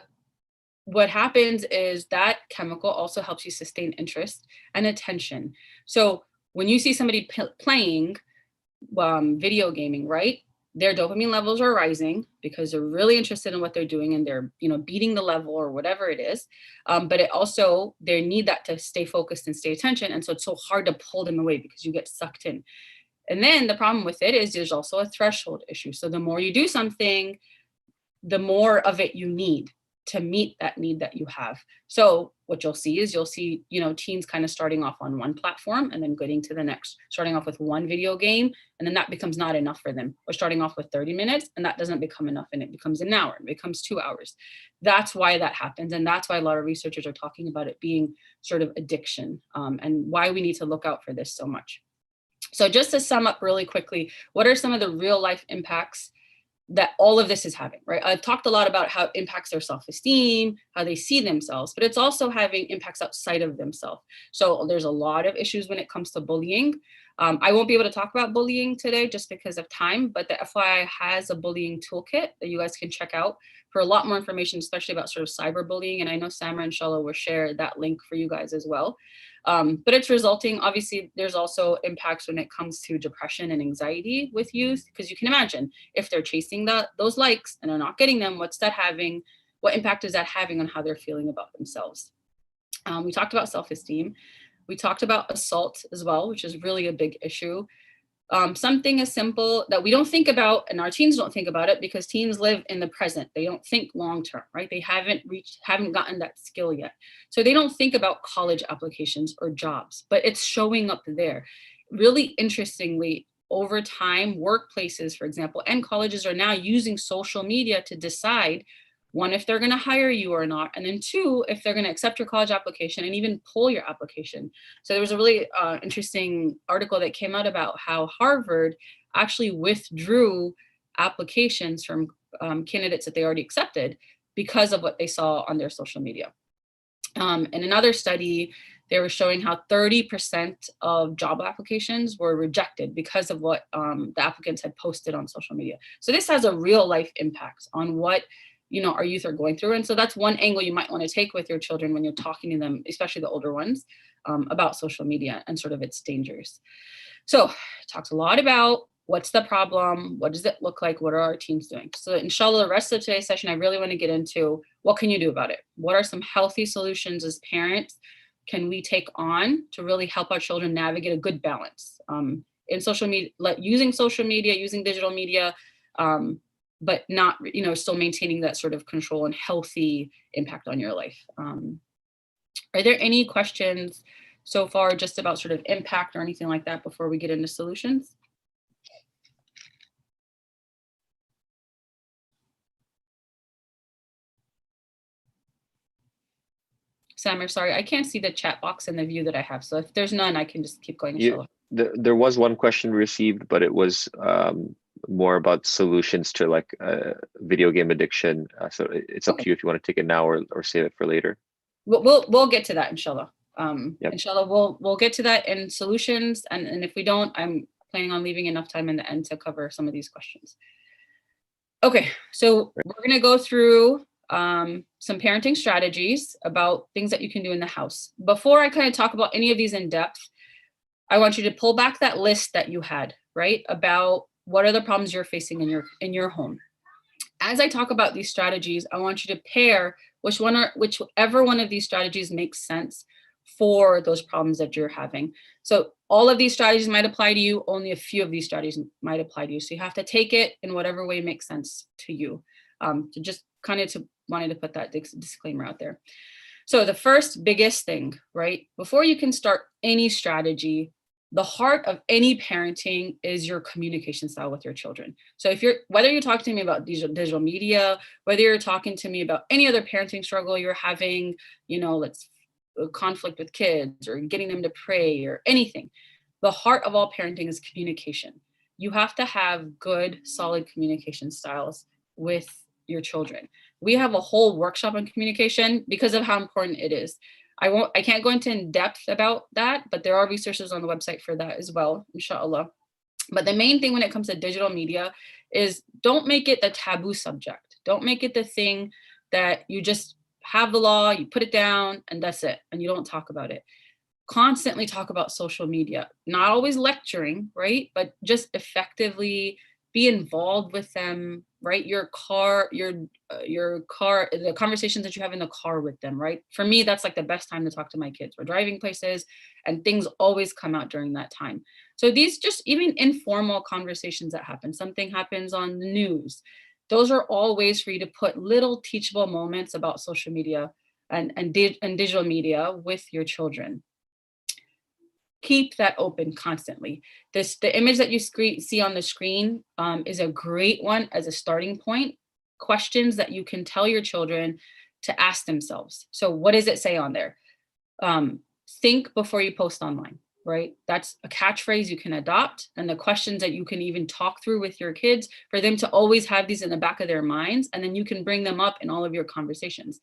what happens is that chemical also helps you sustain interest and attention. So when you see somebody playing video gaming, right, their dopamine levels are rising because they're really interested in what they're doing and they're, beating the level or whatever it is. But it also, they need that to stay focused and stay attention. And so it's so hard to pull them away because you get sucked in. And then the problem with it is there's also a threshold issue. So the more you do something, the more of it you need to meet that need that you have. So what you'll see, teens kind of starting off on one platform and then getting to the next, starting off with one video game, and then that becomes not enough for them. Or starting off with 30 minutes and that doesn't become enough and it becomes an hour, it becomes 2 hours. That's why that happens. And that's why a lot of researchers are talking about it being sort of addiction, and why we need to look out for this so much. So just to sum up really quickly, what are some of the real life impacts that all of this is having, right? I've talked a lot about how it impacts their self-esteem, how they see themselves, but it's also having impacts outside of themselves. So there's a lot of issues when it comes to bullying. I won't be able to talk about bullying today just because of time, but the FYI has a bullying toolkit that you guys can check out for a lot more information, especially about sort of cyberbullying. And I know Samra, inshallah, will share that link for you guys as well. But it's resulting, obviously, there's also impacts when it comes to depression and anxiety with youth, because you can imagine if they're chasing those likes and they're not getting them, what impact is that having on how they're feeling about themselves? We talked about self-esteem. We talked about assault as well, which is really a big issue. Something as simple that we don't think about, and our teens don't think about it because teens live in the present. They don't think long-term, right? They haven't gotten that skill yet. So they don't think about college applications or jobs, but it's showing up there. Really interestingly, over time, workplaces, for example, and colleges are now using social media to decide, one, if they're going to hire you or not, and then two, if they're going to accept your college application and even pull your application. So there was a really interesting article that came out about how Harvard actually withdrew applications from candidates that they already accepted because of what they saw on their social media. In another study, they were showing how 30% of job applications were rejected because of what the applicants had posted on social media. So this has a real life impact on what our youth are going through. And so that's one angle you might want to take with your children when you're talking to them, especially the older ones, about social media and sort of its dangers. So it talks a lot about what's the problem, what does it look like, what are our teens doing? So inshallah, the rest of today's session, I really want to get into what can you do about it? What are some healthy solutions as parents can we take on to really help our children navigate a good balance in social media, using social media, using digital media, but not, still maintaining that sort of control and healthy impact on your life. Are there any questions so far just about sort of impact or anything like that before we get into solutions? Samir, sorry, I can't see the chat box in the view that I have. So if there's none, I can just keep going. There was one question received, but it was more about solutions to like video game addiction. So it's up to you if you want to take it now or save it for later. We'll get to that, inshallah. Yep. Inshallah, we'll get to that in solutions. And if we don't, I'm planning on leaving enough time in the end to cover some of these questions. Okay, so we're gonna go through some parenting strategies about things that you can do in the house. Before I kind of talk about any of these in depth, I want you to pull back that list that you had, right? About what are the problems you're facing in your home. As I talk about these strategies, I want you to pair whichever one of these strategies makes sense for those problems that you're having. So all of these strategies might apply to you, only a few of these strategies might apply to you. So you have to take it in whatever way makes sense to you. Wanted to put that disclaimer out there. So the first biggest thing, right? Before you can start any strategy, the heart of any parenting is your communication style with your children. So whether you're talking to me about digital media, whether you're talking to me about any other parenting struggle you're having, let's conflict with kids or getting them to pray or anything, the heart of all parenting is communication. You have to have good, solid communication styles with your children. We have a whole workshop on communication because of how important it is. I can't go into in depth about that, but there are resources on the website for that as well, inshallah. But the main thing when it comes to digital media is don't make it the taboo subject. Don't make it the thing that you just have the law, you put it down, and that's it, and you don't talk about it. Constantly talk about social media, not always lecturing, right? But just effectively be involved with them, right? Your car, the conversations that you have in the car with them, right? For me, that's like the best time to talk to my kids. We're driving places and things always come out during that time. So these just even informal conversations that happen, something happens on the news. Those are all ways for you to put little teachable moments about social media and digital media with your children. Keep that open constantly. The image that you see on the screen is a great one as a starting point. Questions that you can tell your children to ask themselves. So what does it say on there? Think before you post online, right? That's a catchphrase you can adopt, and the questions that you can even talk through with your kids for them to always have these in the back of their minds, and then you can bring them up in all of your conversations.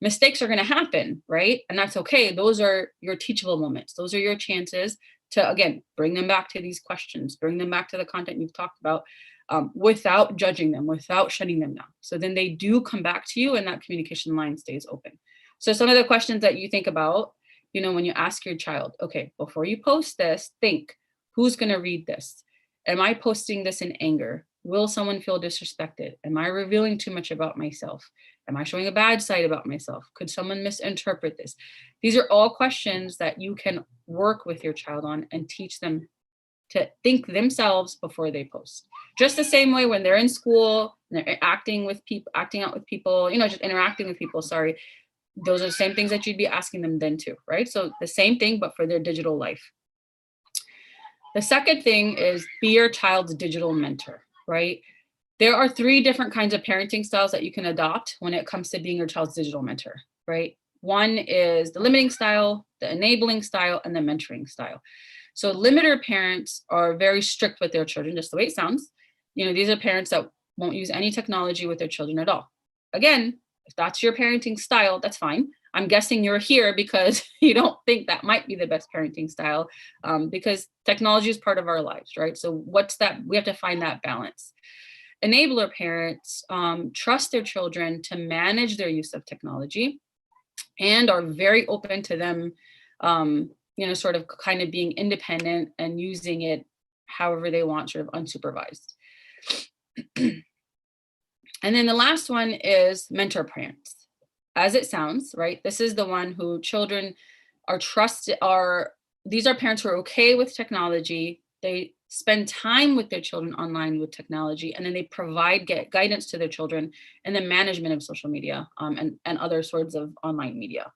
Mistakes are going to happen, right? And that's okay. Those are your teachable moments. Those are your chances to, again, bring them back to these questions, bring them back to the content you've talked about without judging them, without shutting them down. So then they do come back to you and that communication line stays open. So some of the questions that you think about, when you ask your child, okay, before you post this, think, who's going to read this? Am I posting this in anger? Will someone feel disrespected? Am I revealing too much about myself? Am I showing a bad side about myself? Could someone misinterpret this? These are all questions that you can work with your child on and teach them to think themselves before they post. Just the same way when they're in school, and they're acting out with people, just interacting with people, sorry. Those are the same things that you'd be asking them then too, right? So the same thing, but for their digital life. The second thing is be your child's digital mentor, right? There are 3 different kinds of parenting styles that you can adopt when it comes to being your child's digital mentor, right? One is the limiting style, the enabling style, and the mentoring style. So limiter parents are very strict with their children, just the way it sounds. These are parents that won't use any technology with their children at all. Again, if that's your parenting style, that's fine. I'm guessing you're here because you don't think that might be the best parenting style because technology is part of our lives, right? So what's that? We have to find that balance. Enabler parents trust their children to manage their use of technology and are very open to them, sort of kind of being independent and using it however they want, sort of unsupervised. And then the last one is mentor parents. As it sounds, right? This is the one who children these are parents who are okay with technology. They spend time with their children online with technology, and then they provide guidance to their children in the management of social media and other sorts of online media.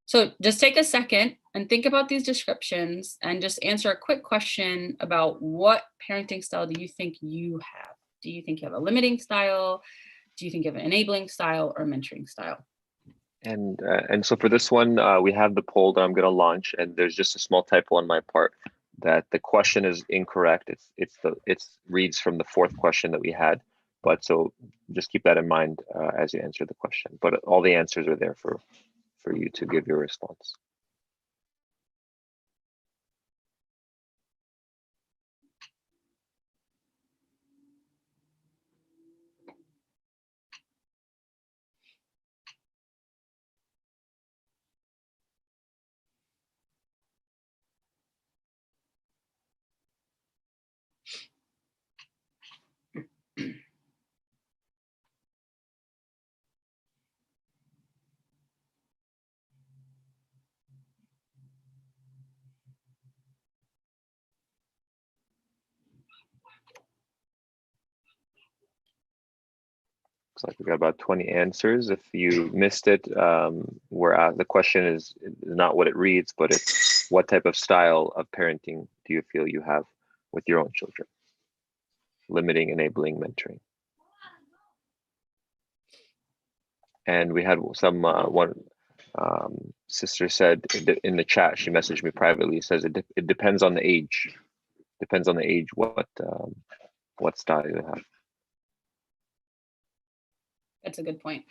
So just take a second and think about these descriptions and just answer a quick question about what parenting style do you think you have? Do you think you have a limiting style? Do you think you have an enabling style or mentoring style? And so for this one, we have the poll that I'm going to launch, and there's just a small typo on my part that the question is incorrect. It reads from the fourth question that we had, but so just keep that in mind as you answer the question. But all the answers are there for you to give your response. Looks like we got about 20 answers. If you missed it, the question is not what it reads, but it's what type of style of parenting do you feel you have with your own children? Limiting, enabling, mentoring. And we had one sister said in the chat, she messaged me privately, says it depends on the age. Depends on the age what style you have. That's a good point.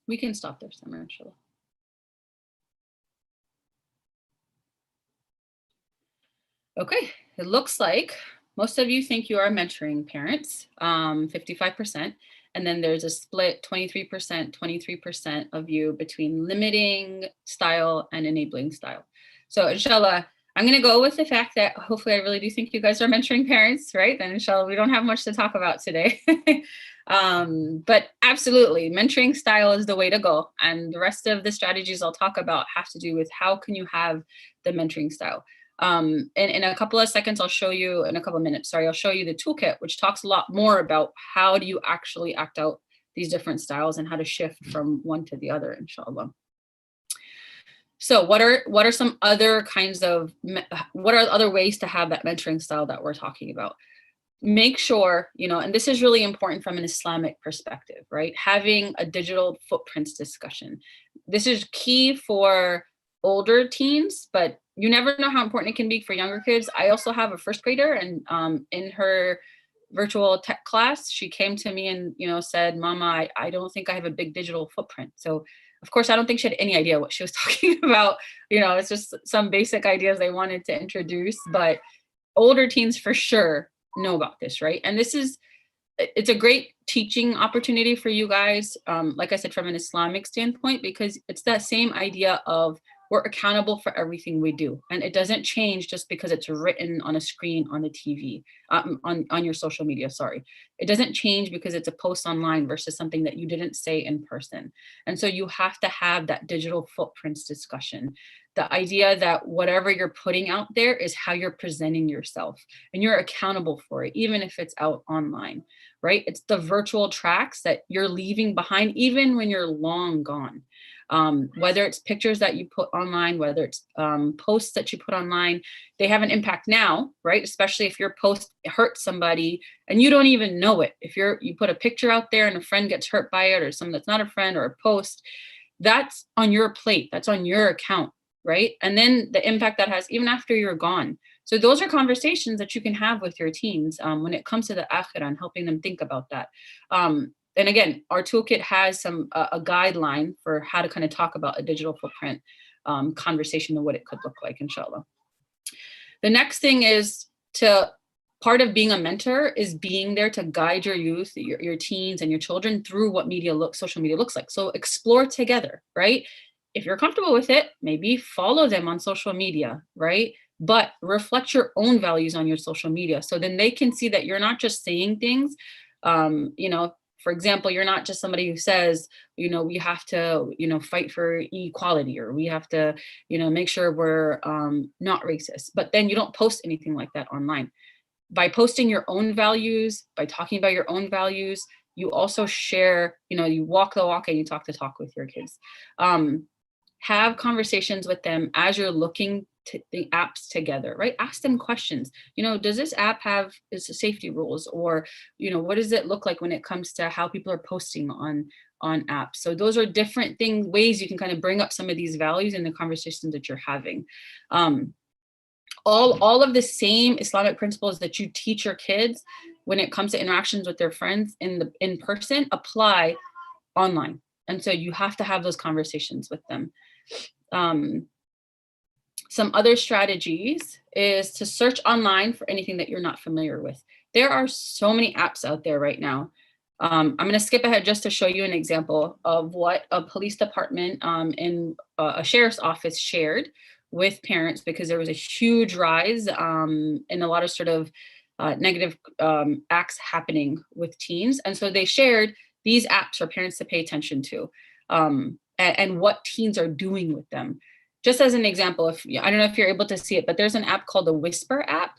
We can stop there, Summer, inshallah. Okay, it looks like most of you think you are mentoring parents, 55%. And then there's a split 23%, 23% of you between limiting style and enabling style. So inshallah, I'm going to go with the fact that hopefully I really do think you guys are mentoring parents, right? Then inshallah, we don't have much to talk about today. But absolutely, mentoring style is the way to go. And the rest of the strategies I'll talk about have to do with how can you have the mentoring style. And in a couple of seconds, I'll show you, in a couple of minutes, sorry, I'll show you the toolkit, which talks a lot more about how do you actually act out these different styles and how to shift from one to the other, inshallah. So what are some other kinds of, what are other ways to have that mentoring style that we're talking about? Make sure, and this is really important from an Islamic perspective, right? Having a digital footprints discussion. This is key for older teens, but you never know how important it can be for younger kids. I also have a first grader, and in her virtual tech class, she came to me and, said, Mama, I don't think I have a big digital footprint. So of course, I don't think she had any idea what she was talking about. It's just some basic ideas they wanted to introduce, but older teens for sure know about this, right? And it's a great teaching opportunity for you guys, like I said, from an Islamic standpoint, because it's that same idea of we're accountable for everything we do. And it doesn't change just because it's written on a screen on the TV, on your social media, sorry. It doesn't change because it's a post online versus something that you didn't say in person. And so you have to have that digital footprints discussion. The idea that whatever you're putting out there is how you're presenting yourself, and you're accountable for it, even if it's out online, right? It's the virtual tracks that you're leaving behind, even when you're long gone. Whether it's pictures that you put online, whether it's posts that you put online, they have an impact now, right? Especially if your post hurts somebody and you don't even know it. If you put a picture out there and a friend gets hurt by it, or someone that's not a friend, or a post, that's on your plate, that's on your account, right? And then the impact that has even after you're gone. So those are conversations that you can have with your teens when it comes to the akhirah and helping them think about that. And again, our toolkit has a guideline for how to kind of talk about a digital footprint conversation and what it could look like, inshallah. The next thing is part of being a mentor is being there to guide your youth, your teens and your children through what social media looks like. So explore together, right? If you're comfortable with it, maybe follow them on social media, right? But reflect your own values on your social media. So then they can see that you're not just saying things, For example, you're not just somebody who says, we have to, fight for equality, or we have to, make sure we're not racist. But then you don't post anything like that online. By posting your own values, by talking about your own values, you also share, you walk the walk and you talk the talk with your kids. Have conversations with them as you're looking to the apps together, right? Ask them questions. Does this app have safety rules, or what does it look like when it comes to how people are posting on apps? So those are different ways you can kind of bring up some of these values in the conversations that you're having. All of the same Islamic principles that you teach your kids when it comes to interactions with their friends in person apply online. And so you have to have those conversations with them. Some other strategies is to search online for anything that you're not familiar with. There are so many apps out there right now. I'm going to skip ahead just to show you an example of what a police department in a sheriff's office shared with parents, because there was a huge rise in a lot of sort of negative acts happening with teens. And so they shared these apps for parents to pay attention to, and what teens are doing with them. Just as an example, I don't know if you're able to see it, but there's an app called the Whisper app,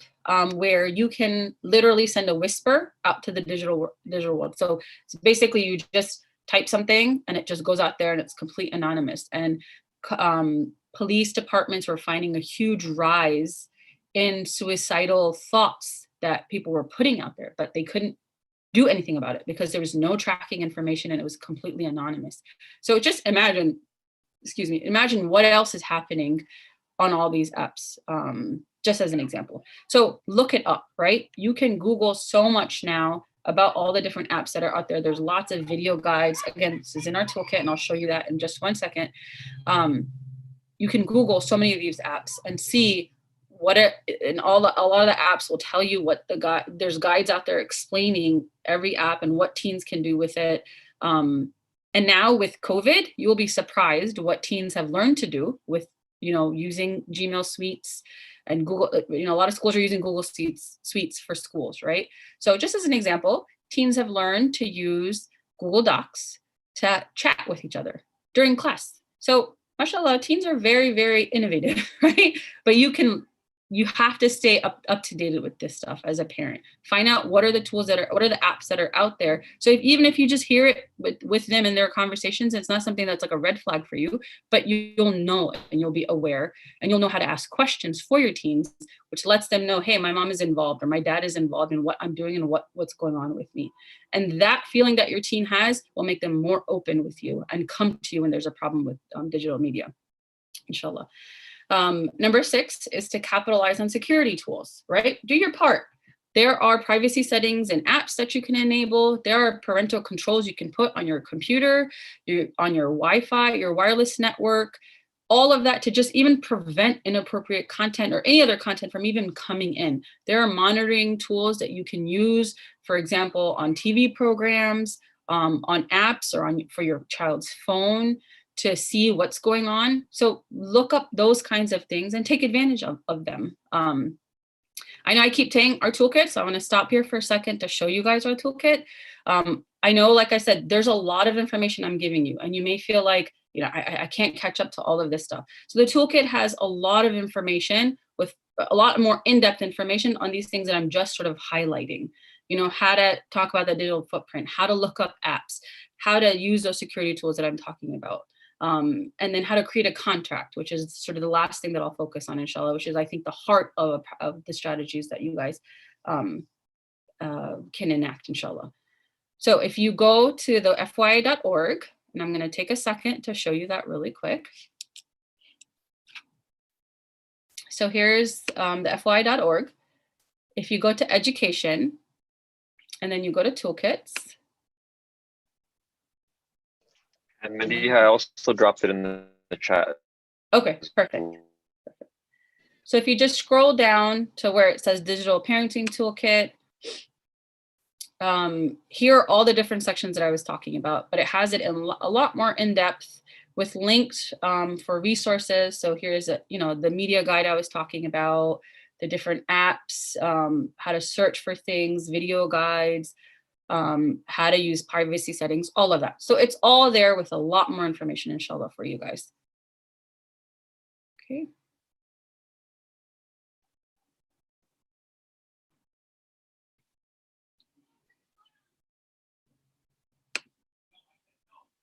where you can literally send a whisper out to the digital world. So basically you just type something and it just goes out there and it's complete anonymous. And police departments were finding a huge rise in suicidal thoughts that people were putting out there, but they couldn't do anything about it because there was no tracking information and it was completely anonymous. So just imagine what else is happening on all these apps, just as an example. So look it up, right? You can Google so much now about all the different apps that are out there. There's lots of video guides. Again, this is in our toolkit and I'll show you that in just 1 second. You can Google so many of these apps and see a lot of the apps will tell you what there's guides out there explaining every app and what teens can do with it. And now with COVID, you will be surprised what teens have learned to do with, using Gmail Suites and Google. A lot of schools are using Google Suites for schools, right? So just as an example, teens have learned to use Google Docs to chat with each other during class. So mashallah, teens are very, very innovative, right? But you have to stay up to date with this stuff as a parent. Find out what are the apps that are out there. So even if you just hear it with them in their conversations, it's not something that's like a red flag for you, but you'll know and you'll be aware and you'll know how to ask questions for your teens, which lets them know, hey, my mom is involved or my dad is involved in what I'm doing and what's going on with me. And that feeling that your teen has will make them more open with you and come to you when there's a problem with digital media, inshallah. Number 6 is to capitalize on security tools, right? Do your part. There are privacy settings and apps that you can enable. There are parental controls you can put on your computer, on your Wi-Fi, your wireless network, all of that to just even prevent inappropriate content or any other content from even coming in. There are monitoring tools that you can use, for example, on TV programs, on apps, or for your child's phone, to see what's going on. So look up those kinds of things and take advantage of them. I know I keep saying our toolkit, so I want to stop here for a second to show you guys our toolkit. I know, like I said, there's a lot of information I'm giving you, and you may feel like, I can't catch up to all of this stuff. So the toolkit has a lot of information with a lot more in-depth information on these things that I'm just sort of highlighting. How to talk about the digital footprint, how to look up apps, how to use those security tools that I'm talking about. And then how to create a contract, which is sort of the last thing that I'll focus on, inshallah, which is, I think, the heart of the strategies that you guys can enact, inshallah. So if you go to the FYI.org, and I'm going to take a second to show you that really quick. So here's the FYI.org. If you go to education, and then you go to toolkits. And Madiha, I also dropped it in the chat. Okay, perfect. So if you just scroll down to where it says Digital Parenting Toolkit, here are all the different sections that I was talking about, but it has it in a lot more in depth with links for resources. So here's the media guide I was talking about, the different apps, how to search for things, video guides, how to use privacy settings, all of that. So it's all there with a lot more information, inshallah, for you guys. Okay.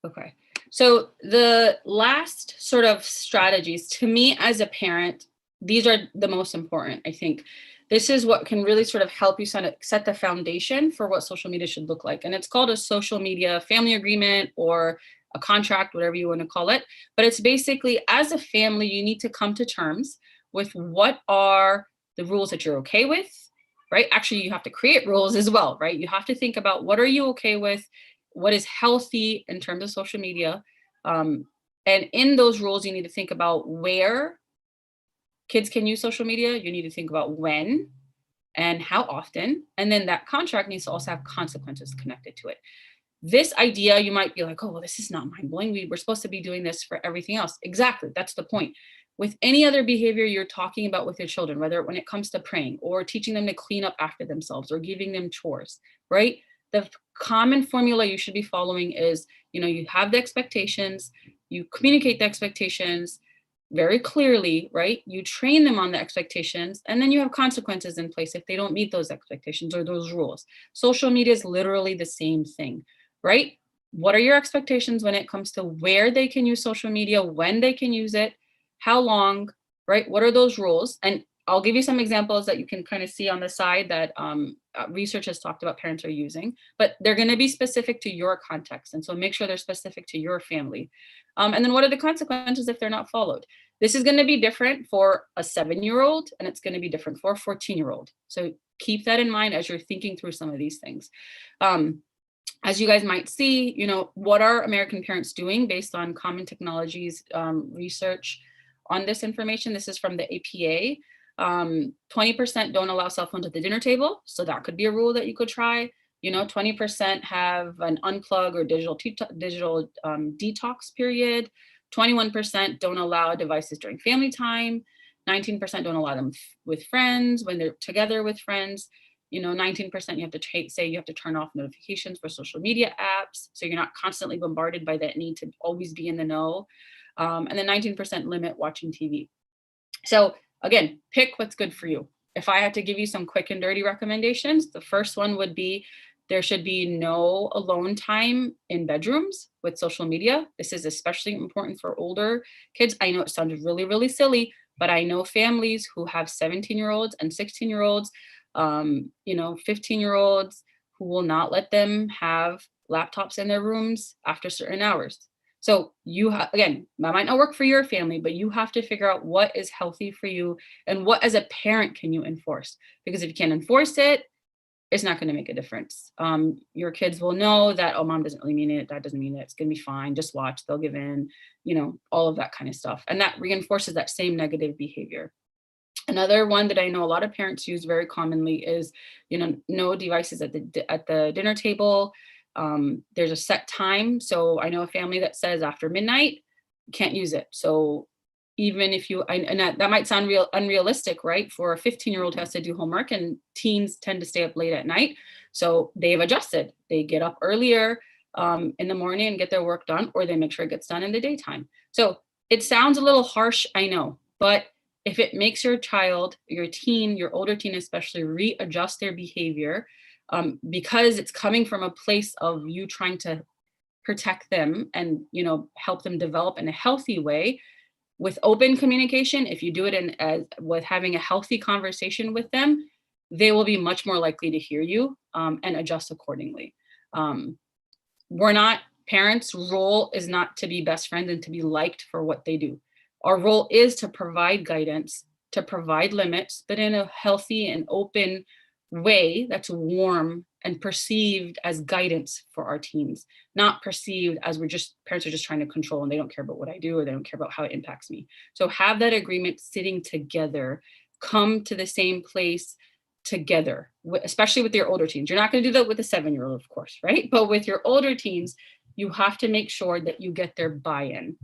Okay, so the last sort of strategies, to me as a parent, these are the most important, I think. This is what can really sort of help you set the foundation for what social media should look like. And it's called a social media family agreement or a contract, whatever you want to call it. But it's basically, as a family, you need to come to terms with what are the rules that you're okay with, right? Actually, you have to create rules as well, right? You have to think about what are you okay with, what is healthy in terms of social media. And in those rules, you need to think about where kids can use social media. You need to think about when and how often. And then that contract needs to also have consequences connected to it. This idea, you might be like, oh, well, this is not mind-blowing. We're supposed to be doing this for everything else. Exactly, that's the point. With any other behavior you're talking about with your children, whether when it comes to praying or teaching them to clean up after themselves or giving them chores, right? The common formula you should be following is, you have the expectations, you communicate the expectations very clearly, right? You train them on the expectations, and then you have consequences in place if they don't meet those expectations or those rules. Social media is literally the same thing, right? What are your expectations when it comes to where they can use social media, when they can use it, how long, right? What are those rules? And I'll give you some examples that you can kind of see on the side that research has talked about parents are using, but they're going to be specific to your context. And so make sure they're specific to your family. And then what are the consequences if they're not followed? This is going to be different for a 7-year-old, and it's going to be different for a 14-year-old. So keep that in mind as you're thinking through some of these things. As you guys might see, what are American parents doing based on Common Technologies research on this information? This is from the APA. 20% don't allow cell phones at the dinner table. So that could be a rule that you could try. 20% have an unplug or digital detox period. 21% don't allow devices during family time. 19% don't allow them with friends when they're together with friends. 19% you have to say you have to turn off notifications for social media apps, so you're not constantly bombarded by that need to always be in the know. And then 19% limit watching TV. So again, pick what's good for you. If I had to give you some quick and dirty recommendations, the first one would be there should be no alone time in bedrooms with social media. This is especially important for older kids. I know it sounds really, really silly, but I know families who have 17-year-olds and 16-year-olds, 15-year-olds who will not let them have laptops in their rooms after certain hours. So again, that might not work for your family, but you have to figure out what is healthy for you and what as a parent can you enforce? Because if you can't enforce it, it's not going to make a difference. Your kids will know that, oh, mom doesn't really mean it. Dad doesn't mean it. It's going to be fine. Just watch. They'll give in, all of that kind of stuff. And that reinforces that same negative behavior. Another one that I know a lot of parents use very commonly is, no devices at the dinner table. There's a set time. So I know a family that says after midnight, you can't use it. So even if that might sound unrealistic, right? For a 15-year-old who has to do homework, and teens tend to stay up late at night. So they've adjusted. They get up earlier in the morning and get their work done, or they make sure it gets done in the daytime. So it sounds a little harsh, I know, but if it makes your child, your teen, your older teen especially, readjust their behavior, because it's coming from a place of you trying to protect them and help them develop in a healthy way with open communication. If you do it with having a healthy conversation with them, they will be much more likely to hear you and adjust accordingly. Parents' role is not to be best friends and to be liked for what they do. Our role is to provide guidance, to provide limits, but in a healthy and open way that's warm and perceived as guidance for our teens, not perceived as parents are just trying to control and they don't care about what I do or they don't care about how it impacts me. So have that agreement sitting together, come to the same place together, especially with your older teens. You're not going to do that with a 7-year-old, of course, right? But with your older teens, you have to make sure that you get their buy-in.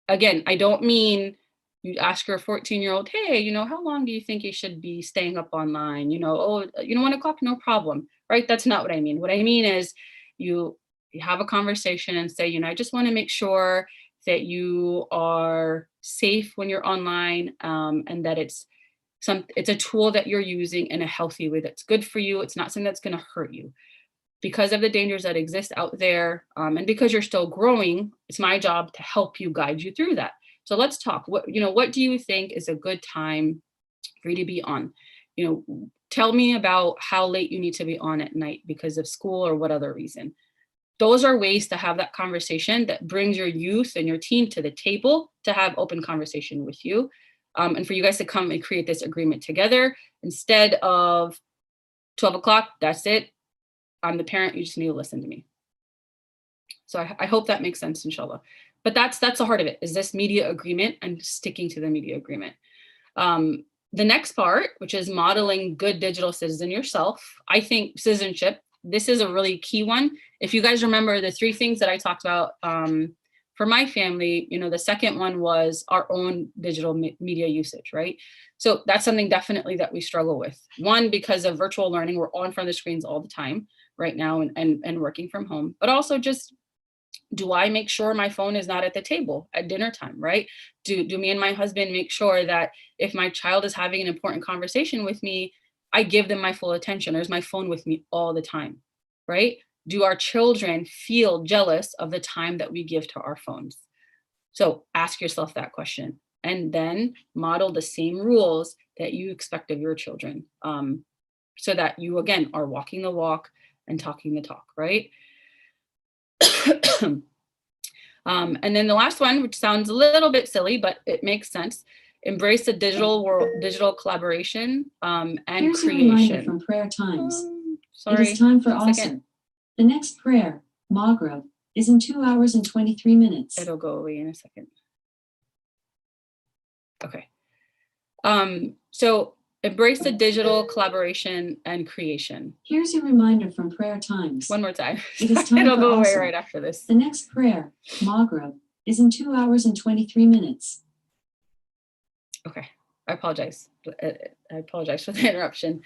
Again, I don't mean you ask your 14-year-old, hey, how long do you think you should be staying up online? 1 o'clock, no problem. right? That's not what I mean. What I mean is you have a conversation and say, I just want to make sure that you are safe when you're online, and that it's a tool that you're using in a healthy way that's good for you. It's not something that's going to hurt you. Because of the dangers that exist out there, and because you're still growing, it's my job to help you, guide you through that. So let's talk. What do you think is a good time for you to be on? Tell me about how late you need to be on at night because of school or what other reason. Those are ways to have that conversation that brings your youth and your teen to the table to have open conversation with you, and for you guys to come and create this agreement together instead of 12 o'clock, that's it. I'm the parent, you just need to listen to me. So I hope that makes sense, inshallah. But that's the heart of it, is this media agreement and sticking to the media agreement. The next part, which is modeling good digital citizen yourself, I think citizenship, this is a really key one. If you guys remember the 3 things that I talked about for my family, the second one was our own digital media usage, right? So that's something definitely that we struggle with. One, because of virtual learning, we're on front of the screens all the time right now and working from home, but also just, do I make sure my phone is not at the table at dinner time, right? Do me and my husband make sure that if my child is having an important conversation with me, I give them my full attention? There's my phone with me all the time, right? Do our children feel jealous of the time that we give to our phones? So ask yourself that question, and then model the same rules that you expect of your children, so that you, again, are walking the walk and talking the talk, right? And then the last one, which sounds a little bit silly, but it makes sense. Embrace the digital world, digital collaboration, and Here's creation. a reminder from Prayer Times. Sorry. It is time for 1 second. Asr. The next prayer, Maghrib, is in 2 hours and 23 minutes. It'll go away in a second. Okay. So embrace the digital collaboration and creation. Here's a reminder from Prayer Times. One more time. It is time It'll for go away Asr. right after this. The next prayer, Maghrib, is in 2 hours and 23 minutes. Okay, I apologize. I apologize for the interruption.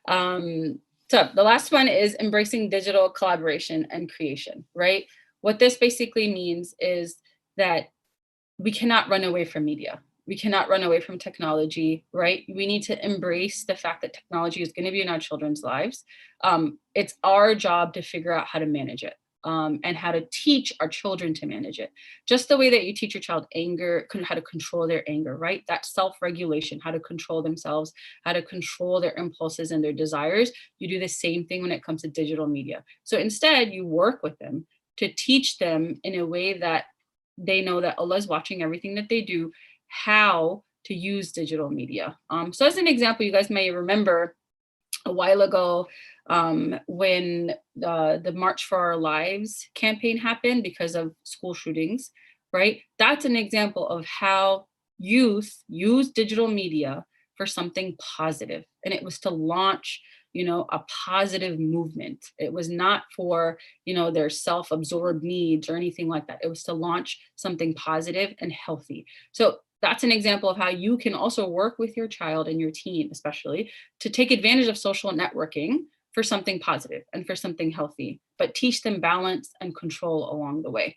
So the last one is embracing digital collaboration and creation, right? What this basically means is that we cannot run away from media. We cannot run away from technology, right? We need to embrace the fact that technology is going to be in our children's lives. It's our job to figure out how to manage it. And how to teach our children to manage it. Just the way that you teach your child anger, how to control their anger, right? That self-regulation, how to control themselves, how to control their impulses and their desires. You do the same thing when it comes to digital media. So instead, you work with them to teach them in a way that they know that Allah is watching everything that they do, how to use digital media. So as an example, you guys may remember a while ago, when the March for Our Lives campaign happened because of school shootings, right? That's an example of how youth use digital media for something positive. And it was to launch, a positive movement. It was not for, their self-absorbed needs or anything like that. It was to launch something positive and healthy. So that's an example of how you can also work with your child and your teen, especially, to take advantage of social networking for something positive and for something healthy, but teach them balance and control along the way.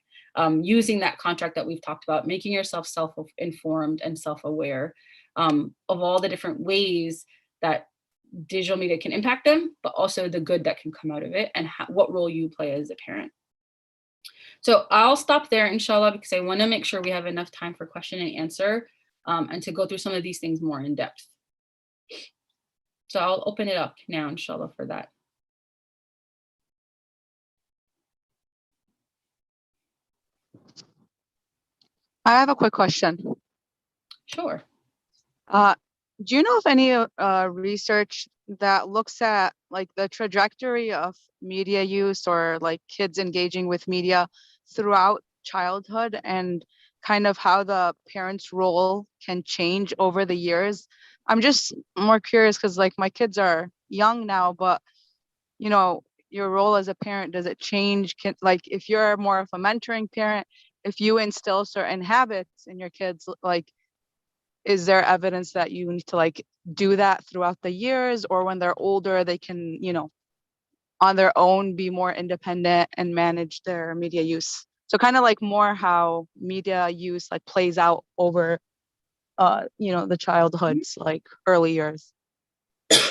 Using that contract that we've talked about, making yourself self-informed and self-aware of all the different ways that digital media can impact them, but also the good that can come out of it and what role you play as a parent. So I'll stop there, inshallah, because I want to make sure we have enough time for question and answer, and to go through some of these things more in depth. So I'll open it up now, inshallah, for that. I have a quick question. Sure. Do you know of any research that looks at like the trajectory of media use or like kids engaging with media throughout childhood and kind of how the parent's role can change over the years? I'm just more curious because like my kids are young now, but your role as a parent, does it change? Like if you're more of a mentoring parent, if you instill certain habits in your kids, like is there evidence that you need to like do that throughout the years, or when they're older they can on their own be more independent and manage their media use. So kind of like more how media use like plays out over the childhood's like early years.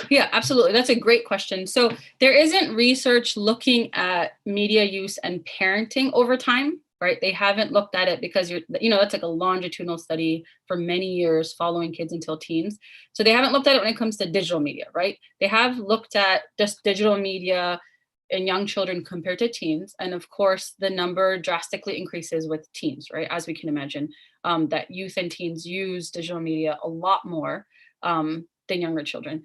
Yeah, absolutely. That's a great question. So there isn't research looking at media use and parenting over time, right? They haven't looked at it because that's like a longitudinal study for many years following kids until teens. So they haven't looked at it when it comes to digital media, right? They have looked at just digital media in young children compared to teens. And of course, the number drastically increases with teens, right? As we can imagine, that youth and teens use digital media a lot more than younger children.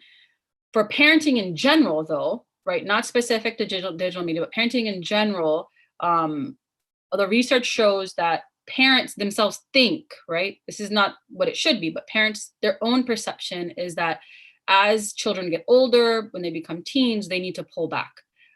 For parenting in general, though, right, not specific to digital media, but parenting in general, the research shows that parents themselves think, right, this is not what it should be, but parents, their own perception is that as children get older, when they become teens, they need to pull back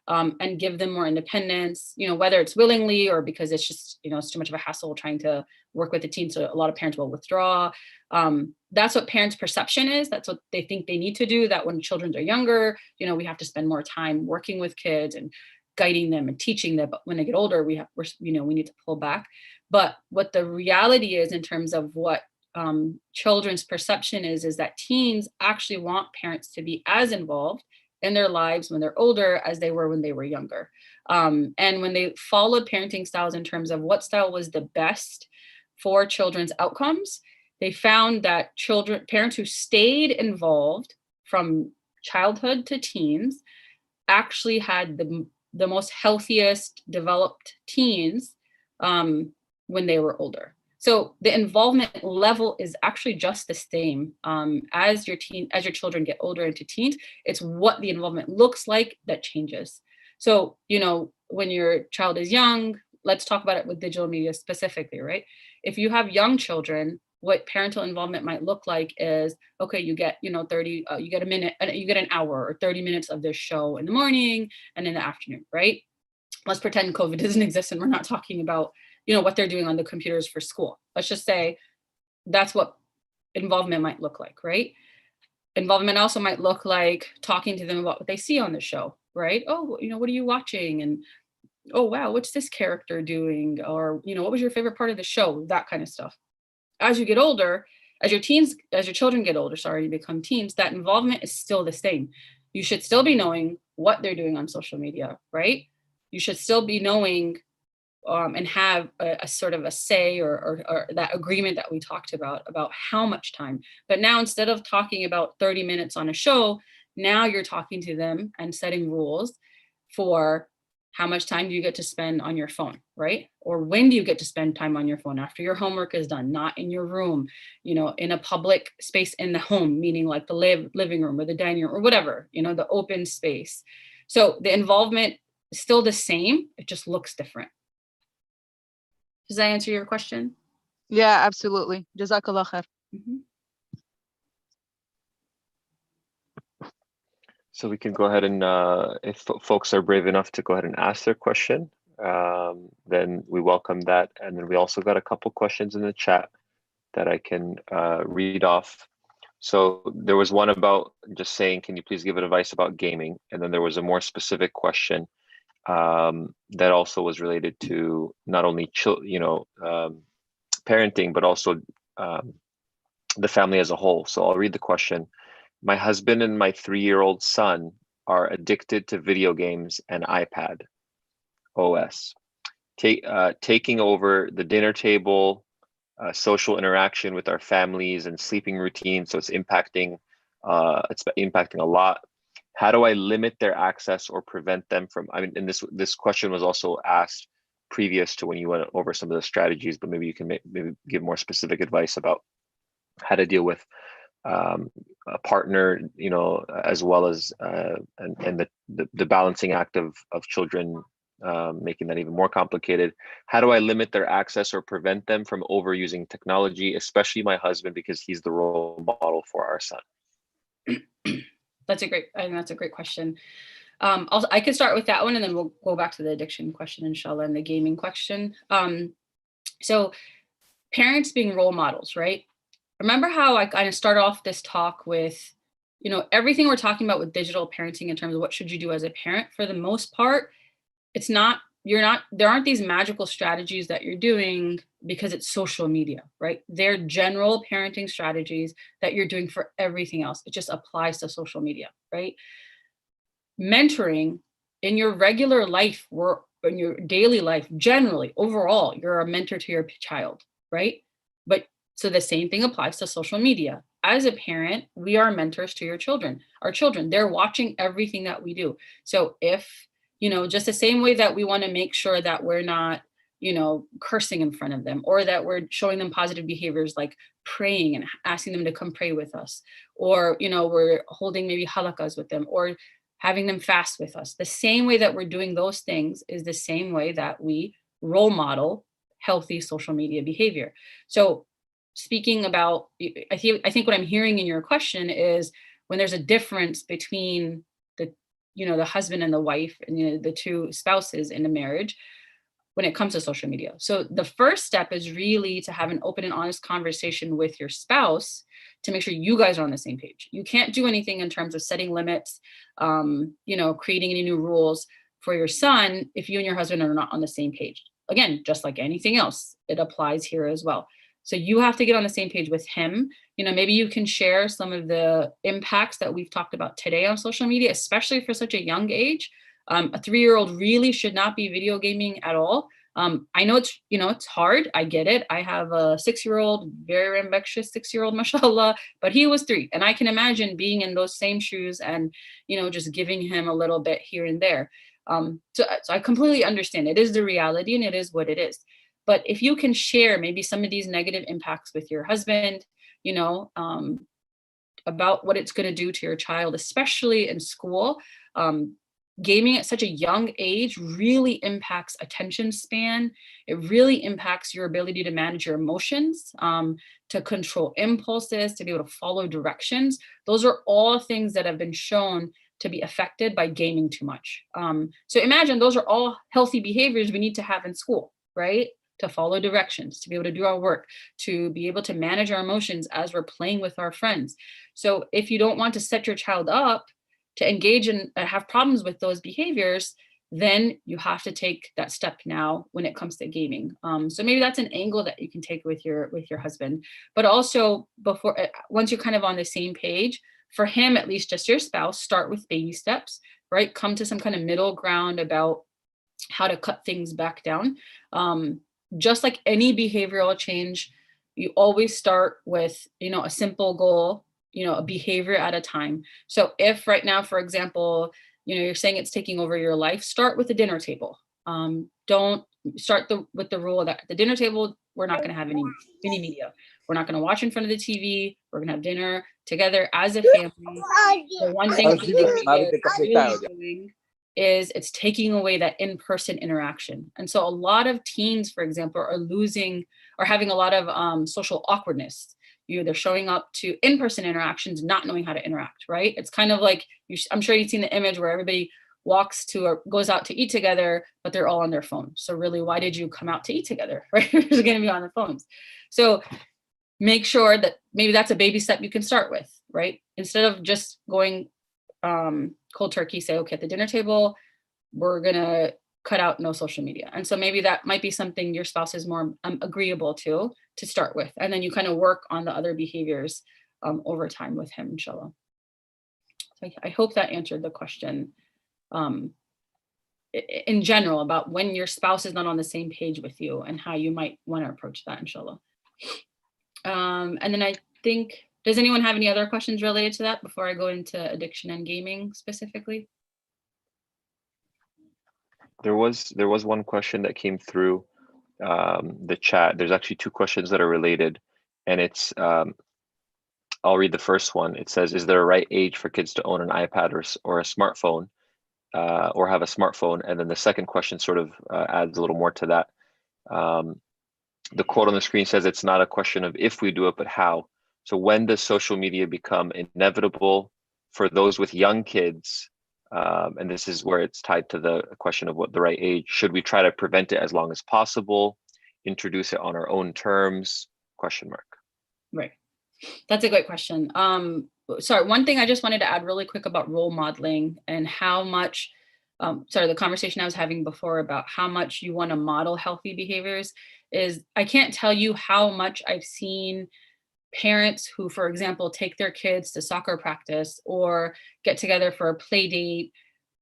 and give them more independence, whether it's willingly or because it's just, it's too much of a hassle trying to work with the teens. So a lot of parents will withdraw. That's what parents' perception is. That's what they think they need to do, that when children are younger, we have to spend more time working with kids and guiding them and teaching them. But when they get older, we need to pull back. But what the reality is in terms of what children's perception is that teens actually want parents to be as involved in their lives when they're older as they were when they were younger. And when they followed parenting styles in terms of what style was the best for children's outcomes, they found that parents who stayed involved from childhood to teens actually had the most healthiest developed teens when they were older. So the involvement level is actually just the same as your children get older into teens. It's what the involvement looks like that changes. So, when your child is young, let's talk about it with digital media specifically, right? If you have young children, what parental involvement might look like is, okay, you get, 30, you get a minute, you get an hour or 30 minutes of this show in the morning and in the afternoon, right? Let's pretend COVID doesn't exist and we're not talking about what they're doing on the computers for school. Let's just say that's what involvement might look like, right? Involvement also might look like talking to them about what they see on the show, right? Oh, what are you watching? And, oh, wow, what's this character doing? Or, what was your favorite part of the show? That kind of stuff. As you get older, as your children get older, you become teens, that involvement is still the same. You should still be knowing what they're doing on social media, right? You should still be knowing and have a sort of a say or that agreement that we talked about how much time. But now instead of talking about 30 minutes on a show, now you're talking to them and setting rules for how much time do you get to spend on your phone, right? Or when do you get to spend time on your phone after your homework is done, not in your room, in a public space in the home, meaning like the living room or the dining room or whatever, the open space. So the involvement is still the same, it just looks different. Does that answer your question? Yeah, absolutely. Jazakallah khair. Mm-hmm. So we can go ahead and if folks are brave enough to go ahead and ask their question, then we welcome that. And then we also got a couple questions in the chat that I can read off. So there was one about just saying, can you please give advice about gaming? And then there was a more specific question that also was related to not only parenting, but also the family as a whole. So I'll read the question. My husband and my 3-year-old son are addicted to video games and iPad OS, taking over the dinner table, social interaction with our families and sleeping routine. So it's impacting a lot. How do I limit their access or prevent them from, and this question was also asked previous to when you went over some of the strategies, but maybe you can maybe give more specific advice about how to deal with a partner, as well as and the balancing act of children, making that even more complicated. How do I limit their access or prevent them from overusing technology, especially my husband, because he's the role model for our son? I think that's a great question. Also, I could start with that one and then we'll go back to the addiction question, inshallah, and the gaming question. So parents being role models, right? Remember how I kind of start off this talk with, you know, everything we're talking about with digital parenting in terms of what should you do as a parent, for the most part, it's not, there aren't these magical strategies that you're doing because it's social media, right? They're general parenting strategies that you're doing for everything else. It just applies to social media, right? Mentoring in your regular life or in your daily life, generally, overall, you're a mentor to your child, right? But so the same thing applies to social media. As a parent, we are mentors to your children. Our children, they're watching everything that we do. So if, you know, just the same way that we want to make sure that we're not, you know, cursing in front of them, or that we're showing them positive behaviors like praying and asking them to come pray with us, or, you know, we're holding maybe halakas with them, or having them fast with us. The same way that we're doing those things is the same way that we role model healthy social media behavior. So speaking about, I think what I'm hearing in your question is when there's a difference between the, you know, the husband and the wife and, you know, the two spouses in a marriage when it comes to social media. So the first step is really to have an open and honest conversation with your spouse to make sure you guys are on the same page. You can't do anything in terms of setting limits, you know, creating any new rules for your son if you and your husband are not on the same page. Again, just like anything else, it applies here as well. So you have to get on the same page with him. You know, maybe you can share some of the impacts that we've talked about today on social media, especially for such a young age. A 3-year-old really should not be video gaming at all. I know it's, you know, it's hard. I get it. I have a 6-year-old, very rambunctious 6-year-old, mashallah, but he was 3. And I can imagine being in those same shoes and, you know, just giving him a little bit here and there. So I completely understand. It is the reality and it is what it is. But if you can share maybe some of these negative impacts with your husband, you know, about what it's going to do to your child, especially in school, gaming at such a young age really impacts attention span. It really impacts your ability to manage your emotions, to control impulses, to be able to follow directions. Those are all things that have been shown to be affected by gaming too much. So imagine those are all healthy behaviors we need to have in school, right? To follow directions, to be able to do our work, to be able to manage our emotions as we're playing with our friends. So if you don't want to set your child up to engage and have problems with those behaviors, then you have to take that step now when it comes to gaming. So maybe that's an angle that you can take with your husband. But also once you're kind of on the same page, for him, at least just your spouse, start with baby steps, right? Come to some kind of middle ground about how to cut things back down. Just like any behavioral change, you always start with, you know, a simple goal, you know, a behavior at a time. So if right now, for example, you know, you're saying it's taking over your life, start with the dinner table. Don't start with the rule that at the dinner table, we're not going to have any media. We're not going to watch in front of the TV. We're going to have dinner together as a family. The one thing doing is it's taking away that in-person interaction. And so a lot of teens, for example, are having a lot of social awkwardness. They're showing up to in-person interactions, not knowing how to interact, right? It's kind of like, I'm sure you've seen the image where everybody walks to or goes out to eat together, but they're all on their phone. So really, why did you come out to eat together, right? You're going to be on the phones. So make sure that maybe that's a baby step you can start with, right? Instead of just going cold turkey, say, okay, at the dinner table, we're going to cut out no social media. And so maybe that might be something your spouse is more agreeable to start with. And then you kind of work on the other behaviors over time with him, inshallah. So I hope that answered the question in general about when your spouse is not on the same page with you and how you might want to approach that, inshallah. And then I think, does anyone have any other questions related to that before I go into addiction and gaming specifically? There was one question that came through the chat. There's actually 2 questions that are related, and it's I'll read the first one. It says, is there a right age for kids to own an iPad or a smartphone or have a smartphone? And then the second question sort of adds a little more to that. The quote on the screen says it's not a question of if we do it, but how. So when does social media become inevitable for those with young kids? And this is where it's tied to the question of what the right age. Should we try to prevent it as long as possible? Introduce it on our own terms? Question mark. Right. That's a great question. sorry, one thing I just wanted to add really quick about role modeling and how much, sorry, the conversation I was having before about how much you want to model healthy behaviors is, I can't tell you how much I've seen parents who, for example, take their kids to soccer practice or get together for a play date,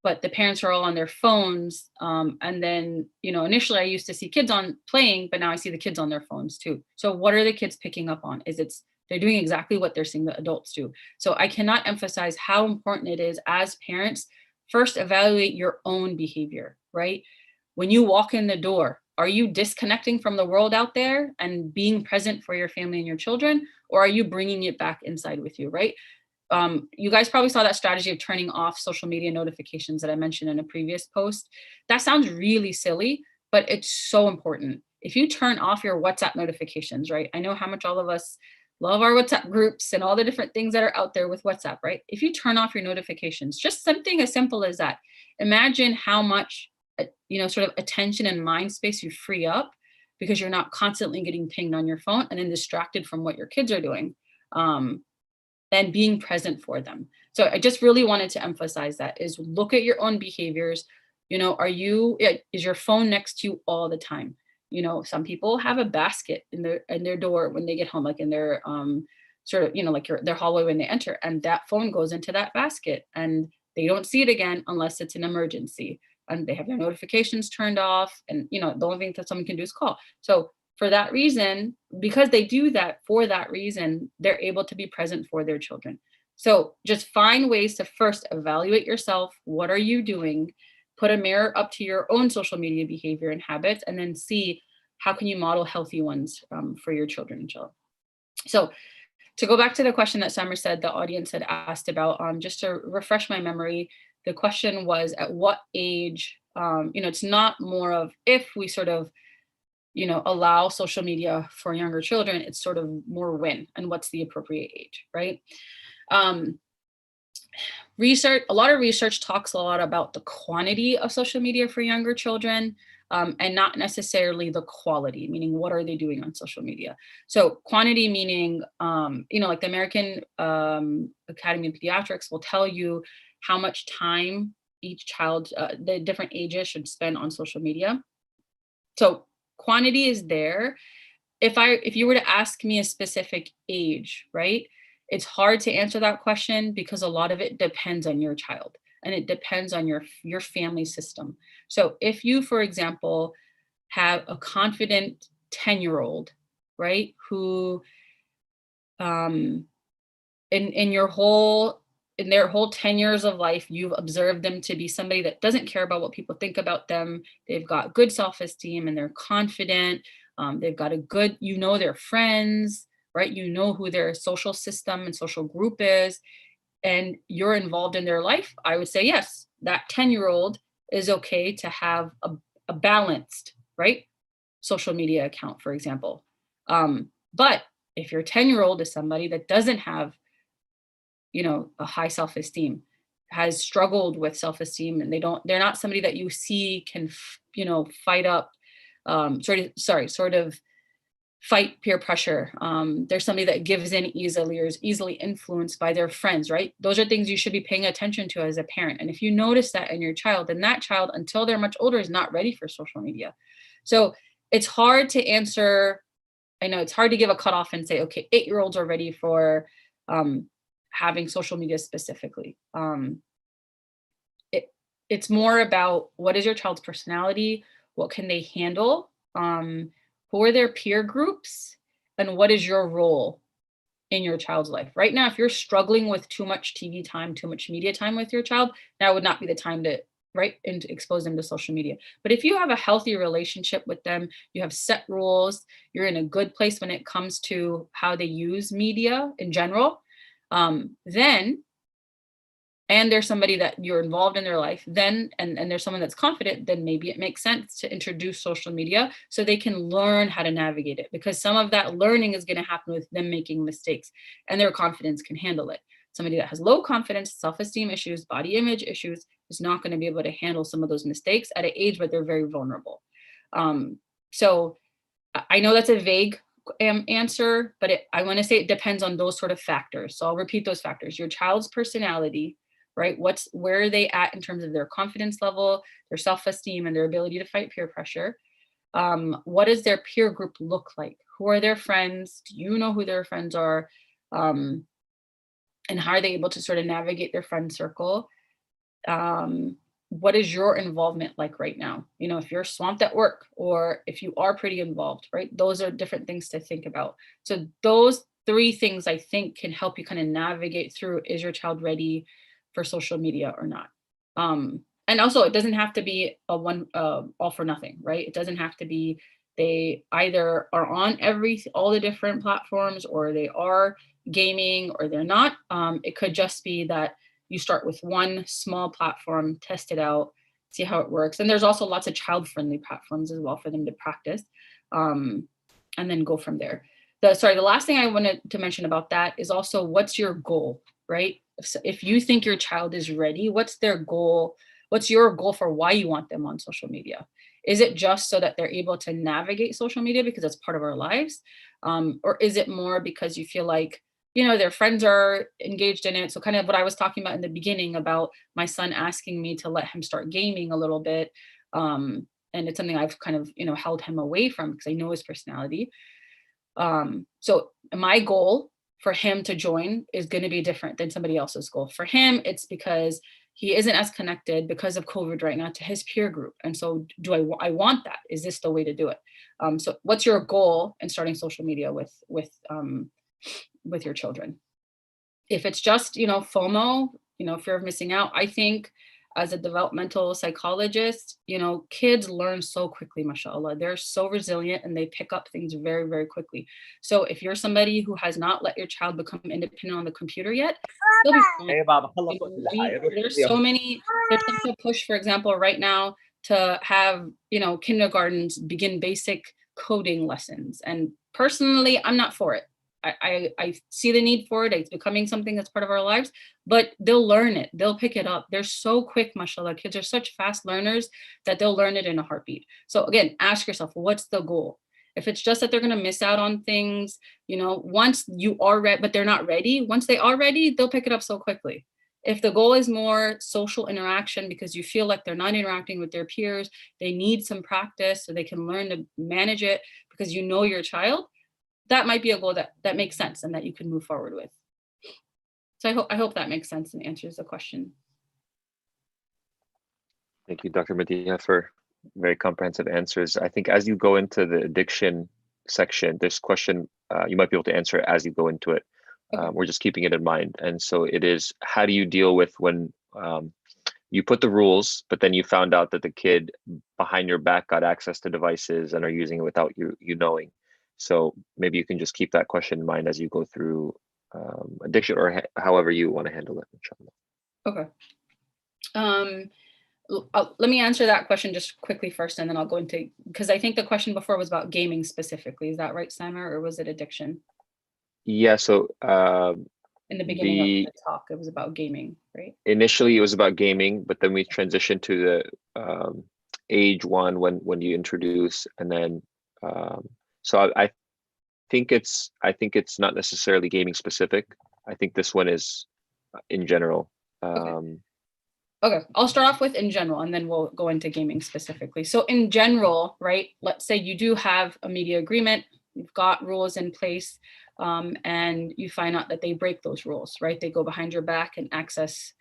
but the parents are all on their phones. And then, initially I used to see kids on playing, but now I see the kids on their phones too. So what are the kids picking up on? They're doing exactly what they're seeing the adults do. So I cannot emphasize how important it is as parents, first evaluate your own behavior, right? When you walk in the door, are you disconnecting from the world out there and being present for your family and your children? Or are you bringing it back inside with you, right? You guys probably saw that strategy of turning off social media notifications that I mentioned in a previous post. That sounds really silly, but it's so important. If you turn off your WhatsApp notifications, right? I know how much all of us love our WhatsApp groups and all the different things that are out there with WhatsApp, right? If you turn off your notifications, just something as simple as that, imagine how much, sort of attention and mind space you free up because you're not constantly getting pinged on your phone and then distracted from what your kids are doing. And being present for them. So I just really wanted to emphasize that is look at your own behaviors. Is your phone next to you all the time? Some people have a basket in their door when they get home, like in their their hallway when they enter, and that phone goes into that basket and they don't see it again unless it's an emergency and they have their notifications turned off. And, the only thing that someone can do is call. So for that reason, because they do that for that reason, they're able to be present for their children. So just find ways to first evaluate yourself. What are you doing? Put a mirror up to your own social media behavior and habits, and then see how can you model healthy ones for your children. So to go back to the question that Summer said the audience had asked about, just to refresh my memory, the question was at what age, it's not more of if we sort of allow social media for younger children, it's sort of more when and what's the appropriate age, right? A lot of research talks a lot about the quantity of social media for younger children and not necessarily the quality, meaning what are they doing on social media? So quantity meaning, like the American Academy of Pediatrics will tell you how much time each child, the different ages should spend on social media. So quantity is there. If you were to ask me a specific age, right? It's hard to answer that question because a lot of it depends on your child and it depends on your family system. So if you, for example, have a confident 10-year-old, right? Who in their whole 10 years of life, you've observed them to be somebody that doesn't care about what people think about them. They've got good self-esteem and they're confident. They've got a good, their friends, right? Who their social system and social group is, and you're involved in their life. I would say, yes, that 10-year-old is okay to have a balanced, right? Social media account, for example. But if your 10-year-old is somebody that doesn't have a high self-esteem, has struggled with self-esteem, and they're not somebody that you see can, fight up, sort of fight peer pressure. There's somebody that gives in easily or is easily influenced by their friends, right? Those are things you should be paying attention to as a parent. And if you notice that in your child, then that child, until they're much older, is not ready for social media. So it's hard to answer. I know it's hard to give a cutoff and say, okay, 8-year-olds are ready for having social media specifically. It's more about what is your child's personality, what can they handle, who are their peer groups, and what is your role in your child's life. Right now, if you're struggling with too much TV time, too much media time with your child, now would not be the time to and to expose them to social media. But if you have a healthy relationship with them, you have set rules, you're in a good place when it comes to how they use media in general, then, and there's somebody that you're involved in their life, then, and there's someone that's confident, then maybe it makes sense to introduce social media so they can learn how to navigate it, because some of that learning is going to happen with them making mistakes and their confidence can handle it. Somebody that has low confidence, self-esteem issues, body image issues is not going to be able to handle some of those mistakes at an age where they're very vulnerable. So I know that's a vague answer, but I want to say it depends on those sort of factors. So I'll repeat those factors. Your child's personality, right? Where are they at in terms of their confidence level, their self-esteem, and their ability to fight peer pressure? What does their peer group look like? Who are their friends? Do you know who their friends are? And how are they able to sort of navigate their friend circle? What is your involvement like right now? You know, if you're swamped at work or if you are pretty involved, right? Those are different things to think about. So those 3 things I think can help you kind of navigate through, is your child ready for social media or not? And also it doesn't have to be a one all for nothing, right? It doesn't have to be they either are on all the different platforms, or they are gaming, or they're not. It could just be that you start with one small platform, test it out, see how it works. And there's also lots of child-friendly platforms as well for them to practice, and then go from there. The last thing I wanted to mention about that is also, what's your goal, right? If you think your child is ready, what's their goal? What's your goal for why you want them on social media? Is it just so that they're able to navigate social media because it's part of our lives? Or is it more because you feel like, you know, their friends are engaged in it? So kind of what I was talking about in the beginning about my son asking me to let him start gaming a little bit. And it's something I've kind of, you know, held him away from because I know his personality. So my goal for him to join is going to be different than somebody else's goal. For him, it's because he isn't as connected because of COVID right now to his peer group. And so do I want that? Is this the way to do it? So what's your goal in starting social media with your children? If it's just, you know, FOMO, you know, fear of missing out, I think as a developmental psychologist, you know, kids learn so quickly, mashallah. They're so resilient and they pick up things very, very quickly. So if you're somebody who has not let your child become independent on the computer yet, they'll be fine. There's such a push, for example, right now to have, you know, kindergartens begin basic coding lessons. And personally, I'm not for it. I see the need for it. It's becoming something that's part of our lives, but they'll learn it. They'll pick it up. They're so quick, mashallah. Kids are such fast learners that they'll learn it in a heartbeat. So again, ask yourself, what's the goal? If it's just that they're going to miss out on things, you know, once you are ready, but they're not ready, once they are ready, they'll pick it up so quickly. If the goal is more social interaction because you feel like they're not interacting with their peers, they need some practice so they can learn to manage it because you know your child, that might be a goal that makes sense and that you can move forward with. So I hope that makes sense and answers the question. Thank you, Dr. Medina, for very comprehensive answers. I think as you go into the addiction section, this question, you might be able to answer it as you go into it. Okay. We're just keeping it in mind. And so it is, how do you deal with when you put the rules, but then you found out that the kid behind your back got access to devices and are using it without you knowing? So maybe you can just keep that question in mind as you go through addiction, or however you want to handle it, inshallah. Okay. Let me answer that question just quickly first, and then I'll go into, because I think the question before was about gaming specifically. Is that right, Samer, or was it addiction? Yeah, so in the beginning of the talk, it was about gaming, right? Initially, it was about gaming, but then we transitioned to the age one when you introduce, and then so I think it's not necessarily gaming specific. I think this one is in general. Okay, I'll start off with in general, and then we'll go into gaming specifically. So in general, right, let's say you do have a media agreement, you've got rules in place, and you find out that they break those rules, right? They go behind your back and access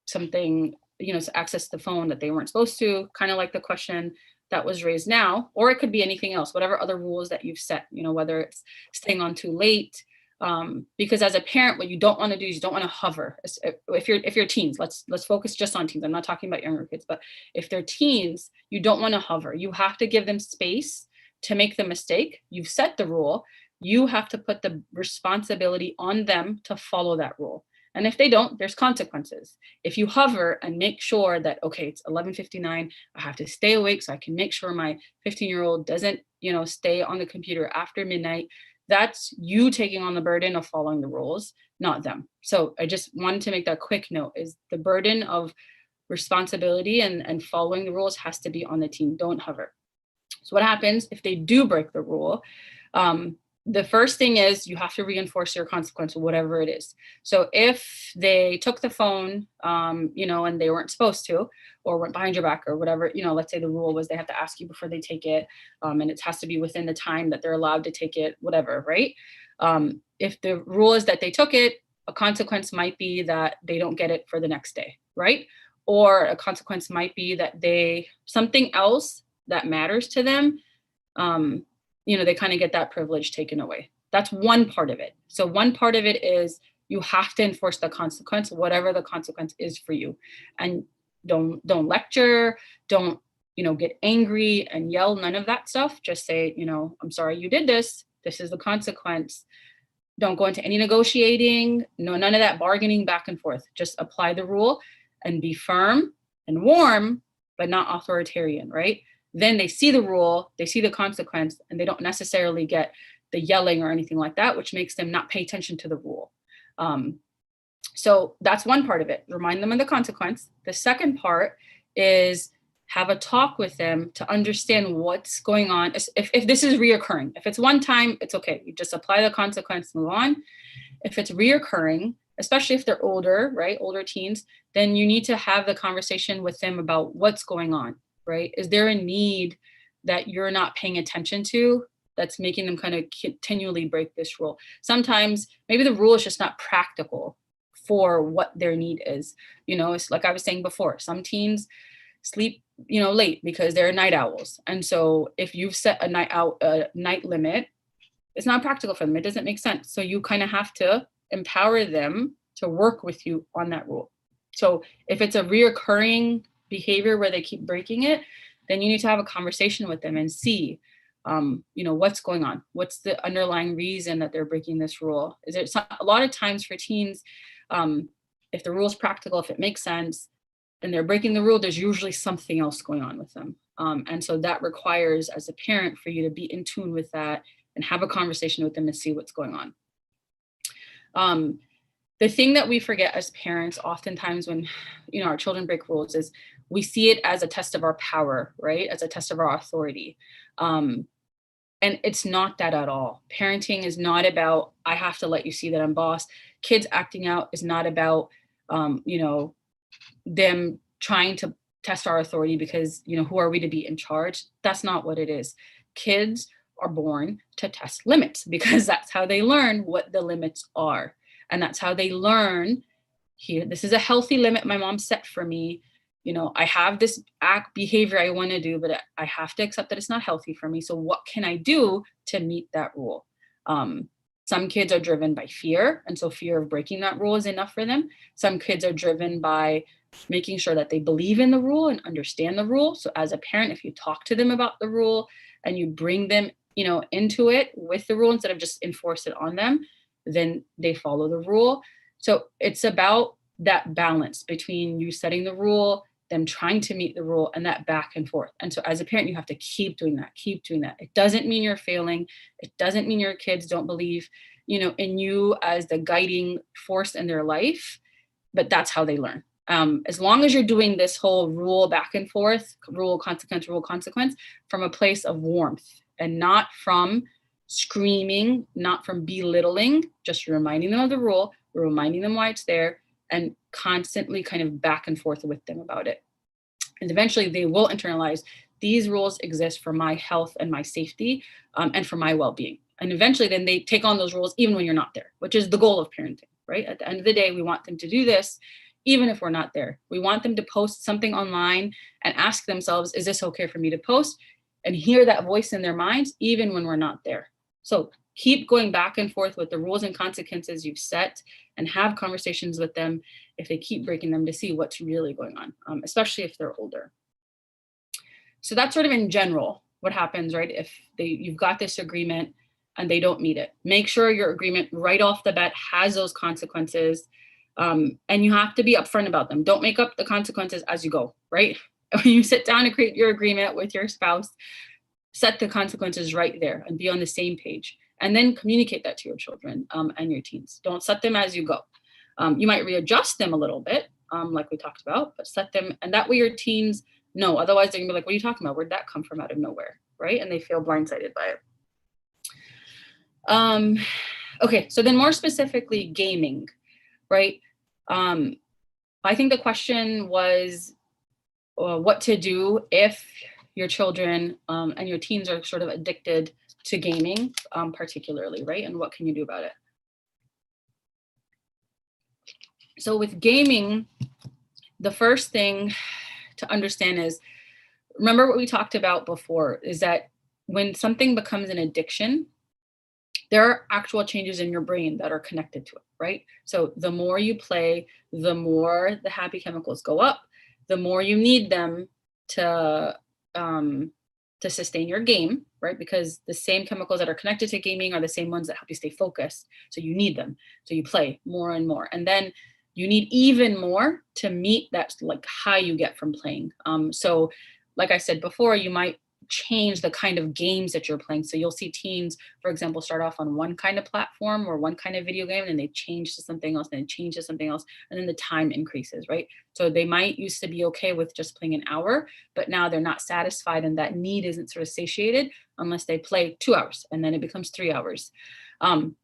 something, you know, to access the phone that they weren't supposed to, kind of like the question that was raised now, or it could be anything else, whatever other rules that you've set, you know, whether it's staying on too late, because as a parent, what you don't want to do is you don't want to hover. If you're teens, let's focus just on teens. I'm not talking about younger kids, but if they're teens, you don't want to hover. You have to give them space to make the mistake. You've set the rule. You have to put the responsibility on them to follow that rule. And if they don't, there's consequences. If you hover and make sure that, okay, it's 11:59, I have to stay awake so I can make sure my 15-year-old doesn't, you know, stay on the computer after midnight, that's you taking on the burden of following the rules, not them. So I just wanted to make that quick note, is the burden of responsibility and following the rules has to be on the team. Don't hover. So what happens if they do break the rule? The first thing is you have to reinforce your consequence, whatever it is. So if they took the phone, and they weren't supposed to, or went behind your back or whatever, let's say the rule was they have to ask you before they take it, and it has to be within the time that they're allowed to take it, whatever, right? If the rule is that they took it, a consequence might be that they don't get it for the next day, right? Or a consequence might be that something else that matters to them, they kind of get that privilege taken away. That's one part of it. So one part of it is you have to enforce the consequence, whatever the consequence is for you. And don't lecture, don't, get angry and yell, none of that stuff. Just say, I'm sorry you did this. This is the consequence. Don't go into any negotiating, none of that bargaining back and forth. Just apply the rule and be firm and warm, but not authoritarian, right? Then they see the rule, they see the consequence, and they don't necessarily get the yelling or anything like that, which makes them not pay attention to the rule. So that's one part of it. Remind them of the consequence. The second part is have a talk with them to understand what's going on. If this is reoccurring, if it's one time, it's okay. You just apply the consequence, move on. If it's reoccurring, especially if they're older, right? Older teens, then you need to have the conversation with them about what's going on, right? Is there a need that you're not paying attention to that's making them kind of continually break this rule? Sometimes maybe the rule is just not practical for what their need is. It's like I was saying before, some teens sleep, late because they're night owls. And so if you've set a night limit, it's not practical for them. It doesn't make sense. So you kind of have to empower them to work with you on that rule. So if it's a reoccurring behavior where they keep breaking it, then you need to have a conversation with them and see, what's going on. What's the underlying reason that they're breaking this rule? Is it a lot of times for teens, if the rule is practical, if it makes sense, and they're breaking the rule, there's usually something else going on with them. And so that requires, as a parent, for you to be in tune with that and have a conversation with them and see what's going on. The thing that we forget as parents, oftentimes when, our children break rules, is we see it as a test of our power, right? As a test of our authority. And it's not that at all. Parenting is not about, I have to let you see that I'm boss. Kids acting out is not about, them trying to test our authority because, who are we to be in charge? That's not what it is. Kids are born to test limits because that's how they learn what the limits are. And that's how they learn, here, this is a healthy limit my mom set for me. I have this behavior I want to do, but I have to accept that it's not healthy for me. So what can I do to meet that rule? Some kids are driven by fear. And so fear of breaking that rule is enough for them. Some kids are driven by making sure that they believe in the rule and understand the rule. So as a parent, if you talk to them about the rule and you bring them, into it with the rule instead of just enforce it on them, then they follow the rule. So it's about that balance between you setting the rule, them trying to meet the rule, and that back and forth. And so as a parent, you have to keep doing that. It doesn't mean you're failing. It doesn't mean your kids don't believe, in you as the guiding force in their life, but that's how they learn. As long as you're doing this whole rule back and forth, rule, consequence, from a place of warmth and not from screaming, not from belittling, just reminding them of the rule, reminding them why it's there, and constantly kind of back and forth with them about it. And eventually they will internalize these rules exist for my health and my safety, and for my well-being. And eventually then they take on those rules even when you're not there, which is the goal of parenting, right? At the end of the day, we want them to do this even if we're not there. We want them to post something online and ask themselves, is this okay for me to post? And hear that voice in their minds even when we're not there. So keep going back and forth with the rules and consequences you've set and have conversations with them if they keep breaking them to see what's really going on, especially if they're older. So that's sort of in general what happens, right? If you've got this agreement and they don't meet it, make sure your agreement right off the bat has those consequences, and you have to be upfront about them. Don't make up the consequences as you go, right? When you sit down and create your agreement with your spouse, set the consequences right there and be on the same page. And then communicate that to your children and your teens. Don't set them as you go. You might readjust them a little bit, like we talked about, but set them, and that way your teens know. Otherwise, they're gonna be like, what are you talking about? Where'd that come from out of nowhere? right? And they feel blindsided by it. Okay, so then more specifically, gaming, right? I think the question was what to do if your children and your teens are sort of addicted to gaming, particularly, right? And what can you do about it? So with gaming, the first thing to understand is, remember what we talked about before, is that when something becomes an addiction, there are actual changes in your brain that are connected to it, right? So the more you play, the more the happy chemicals go up, the more you need them to sustain your game, right? Because the same chemicals that are connected to gaming are the same ones that help you stay focused. So you need them. So you play more and more. And then you need even more to meet that like high you get from playing. So like I said before, you might change the kind of games that you're playing. So you'll see teens, for example, start off on one kind of platform or one kind of video game, and they change to something else, and they change to something else, and then the time increases, right? So they might used to be okay with just playing an hour, but now they're not satisfied, and that need isn't sort of satiated unless they play 2 hours, and then it becomes 3 hours.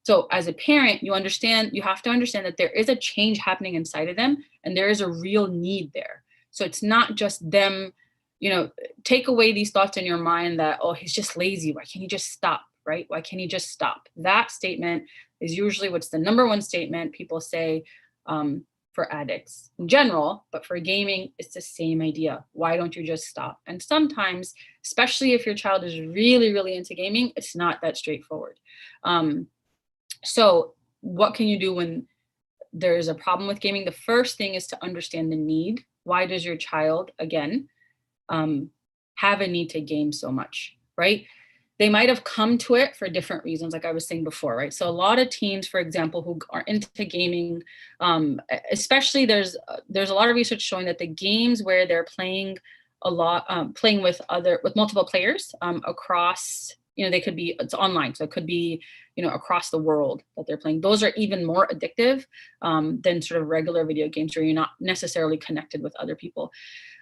So as a parent, you have to understand that there is a change happening inside of them, and there is a real need there. So it's not just them, take away these thoughts in your mind that, oh, he's just lazy. Why can't he just stop, right? Why can't he just stop? That statement is usually what's the number one statement people say for addicts in general, but for gaming, it's the same idea. Why don't you just stop? And sometimes, especially if your child is really, really into gaming, it's not that straightforward. So what can you do when there is a problem with gaming? The first thing is to understand the need. Why does your child, again, have a need to game so much, right? They might have come to it for different reasons, like I was saying before, right? So a lot of teens, for example, who are into gaming, especially there's a lot of research showing that the games where they're playing a lot, playing with multiple players across, it's online, so it could be, across the world that they're playing. Those are even more addictive than sort of regular video games where you're not necessarily connected with other people.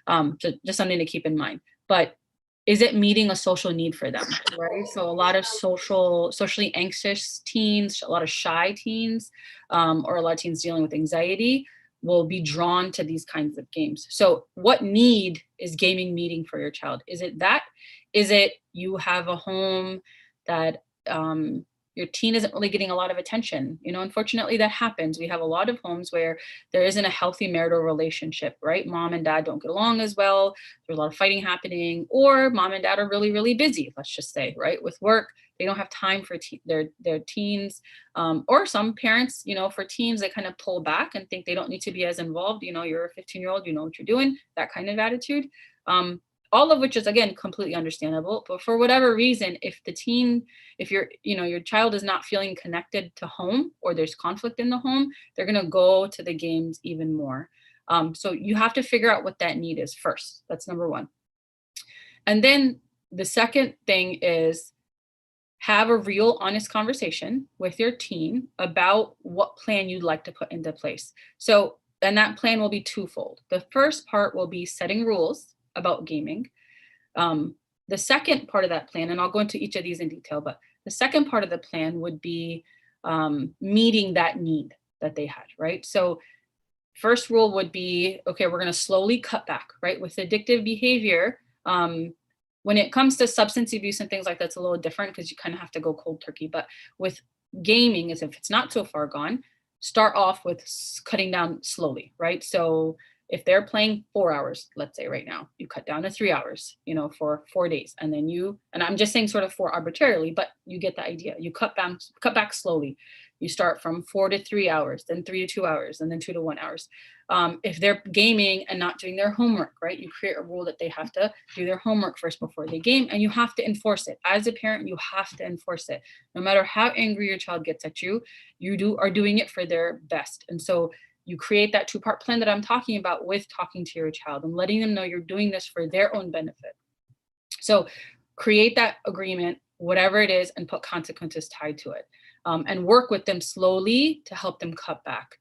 So just something to keep in mind. But is it meeting a social need for them, right? So a lot of socially anxious teens, a lot of shy teens, or a lot of teens dealing with anxiety will be drawn to these kinds of games. So what need is gaming meeting for your child? Is it that? Is it you have a home that your teen isn't really getting a lot of attention? Unfortunately, that happens. We have a lot of homes where there isn't a healthy marital relationship, right? Mom and dad don't get along as well. There's a lot of fighting happening, or mom and dad are really, really busy, let's just say, right? With work, they don't have time for their teens. Or some parents, for teens, they kind of pull back and think they don't need to be as involved. You're a 15-year-old, you know what you're doing, that kind of attitude. All of which is, again, completely understandable. But for whatever reason, if your child is not feeling connected to home, or there's conflict in the home, they're going to go to the games even more. So you have to figure out what that need is first. That's number one. And then the second thing is have a real honest conversation with your teen about what plan you'd like to put into place. So, and that plan will be twofold. The first part will be setting rules about gaming. The second part of that plan, and I'll go into each of these in detail, but the second part of the plan would be meeting that need that they had, right? So first rule would be, okay, we're going to slowly cut back, right? With addictive behavior, when it comes to substance abuse and things like that, it's a little different because you kind of have to go cold turkey. But with gaming, as if it's not so far gone, start off with cutting down slowly, right? So if they're playing 4 hours, let's say right now, you cut down to 3 hours, for 4 days. And then and I'm just saying sort of 4 arbitrarily, but you get the idea. You cut back slowly. You start from 4 to 3 hours, then 3 to 2 hours, and then 2 to 1 hours. If they're gaming and not doing their homework, right, you create a rule that they have to do their homework first before they game, and you have to enforce it. As a parent, you have to enforce it. No matter how angry your child gets at you, are doing it for their best. And so you create that two-part plan that I'm talking about with talking to your child and letting them know you're doing this for their own benefit. So create that agreement, whatever it is, and put consequences tied to it, and work with them slowly to help them cut back.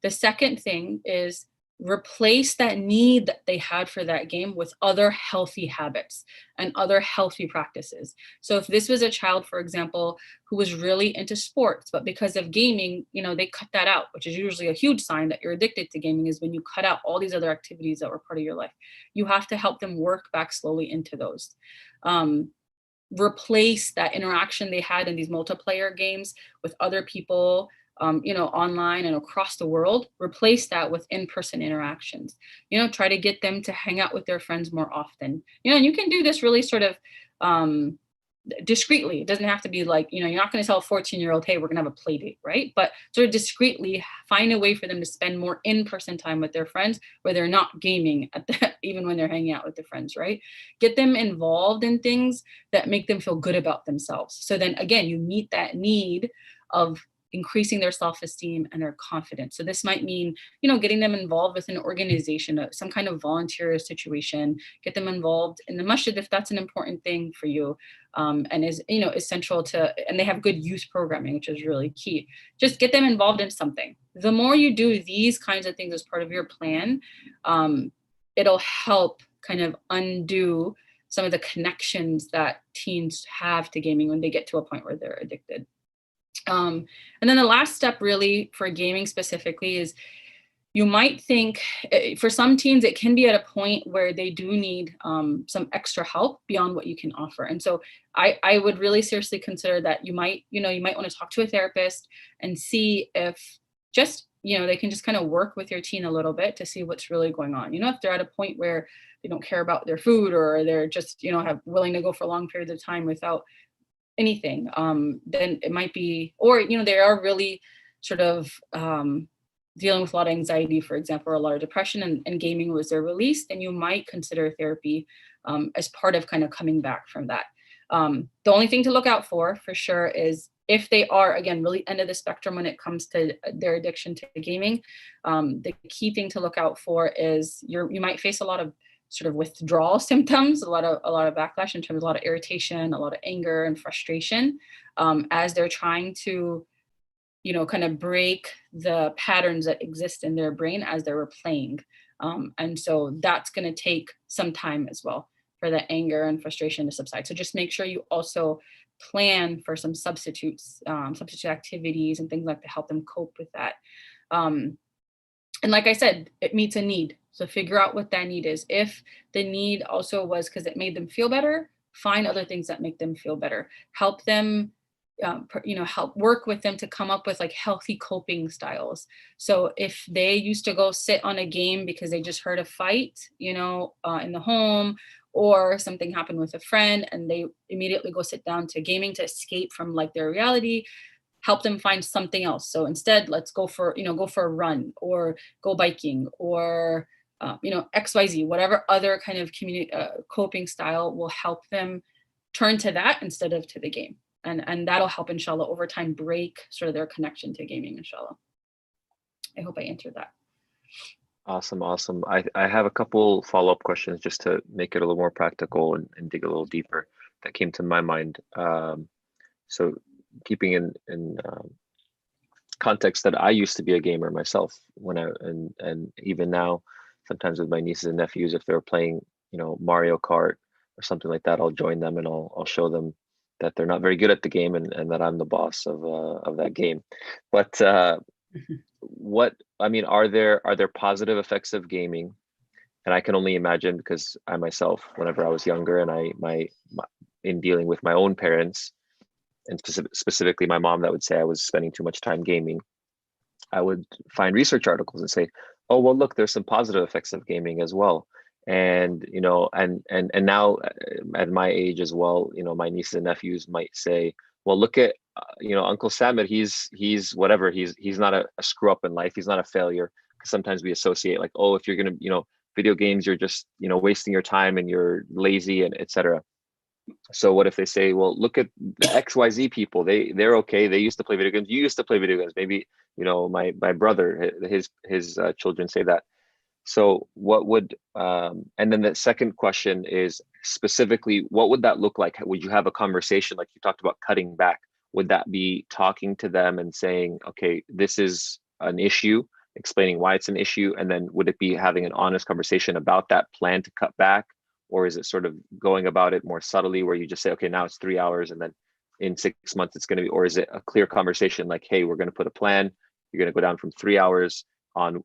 The second thing is replace that need that they had for that game with other healthy habits and other healthy practices. So if this was a child, for example, who was really into sports, but because of gaming, they cut that out, which is usually a huge sign that you're addicted to gaming, is when you cut out all these other activities that were part of your life. You have to help them work back slowly into those. Replace that interaction they had in these multiplayer games with other people, online and across the world. Replace that with in-person interactions. Try to get them to hang out with their friends more often. And you can do this really sort of discreetly. It doesn't have to be like, you're not going to tell a 14-year-old, hey, we're going to have a play date, right? But sort of discreetly find a way for them to spend more in-person time with their friends where they're not gaming even when they're hanging out with their friends, right? Get them involved in things that make them feel good about themselves. So then again, you meet that need of increasing their self-esteem and their confidence. So this might mean, getting them involved with an organization, some kind of volunteer situation, get them involved in the masjid if that's an important thing for you, and is essential to, and they have good youth programming, which is really key. Just get them involved in something. The more you do these kinds of things as part of your plan, it'll help kind of undo some of the connections that teens have to gaming when they get to a point where they're addicted. And then the last step really for gaming specifically is, you might think for some teens, it can be at a point where they do need some extra help beyond what you can offer. And so I would really seriously consider that you might want to talk to a therapist and see if just, they can just kind of work with your teen a little bit to see what's really going on. If they're at a point where they don't care about their food, or they're just, willing to go for long periods of time without anything, then it might be, or, they are really sort of dealing with a lot of anxiety, for example, or a lot of depression, and gaming was their release, then you might consider therapy as part of kind of coming back from that. The only thing to look out for sure is if they are, again, really end of the spectrum when it comes to their addiction to gaming. The key thing to look out for is you might face a lot of sort of withdrawal symptoms, a lot of backlash in terms of a lot of irritation, a lot of anger and frustration, as they're trying to, kind of break the patterns that exist in their brain as they were playing. And so that's going to take some time as well for the anger and frustration to subside. So just make sure you also plan for some substitute activities and things like to help them cope with that. And like I said, it meets a need. So figure out what that need is. If the need also was because it made them feel better, find other things that make them feel better. Help them, help work with them to come up with like healthy coping styles. So if they used to go sit on a game because they just heard a fight, in the home, or something happened with a friend and they immediately go sit down to gaming to escape from like their reality, help them find something else. So instead, let's go for a run, or go biking, or XYZ, whatever other kind of coping style will help them turn to that instead of to the game. And that'll help, inshallah, over time break sort of their connection to gaming, inshallah. I hope I answered that. Awesome. I have a couple follow-up questions just to make it a little more practical and dig a little deeper that came to my mind. So keeping in context that I used to be a gamer myself and even now, sometimes with my nieces and nephews, if they're playing, Mario Kart or something like that, I'll join them and I'll show them that they're not very good at the game and that I'm the boss of that game. But are there positive effects of gaming? And I can only imagine, because I myself, whenever I was younger and in dealing with my own parents, and specifically my mom, that would say I was spending too much time gaming, I would find research articles and say, oh, well, look, there's some positive effects of gaming as well. And, and now at my age as well, my nieces and nephews might say, well, look at, Uncle Samir, he's whatever, he's not a screw up in life. He's not a failure. Because sometimes we associate like, oh, if you're going to, video games, you're just, wasting your time and you're lazy and etc. So what if they say, well, look at the XYZ people, they're okay. They used to play video games. You used to play video games. Maybe, my brother, his children say that. So what would, and then the second question is specifically, what would that look like? Would you have a conversation like you talked about cutting back? Would that be talking to them and saying, okay, this is an issue explaining why it's an issue? And then would it be having an honest conversation about that plan to cut back? Or is it sort of going about it more subtly where you just say, okay, now it's 3 hours and then in 6 months it's going to be, or is it a clear conversation like, hey, we're going to put a plan. You're going to go down from 3 hours on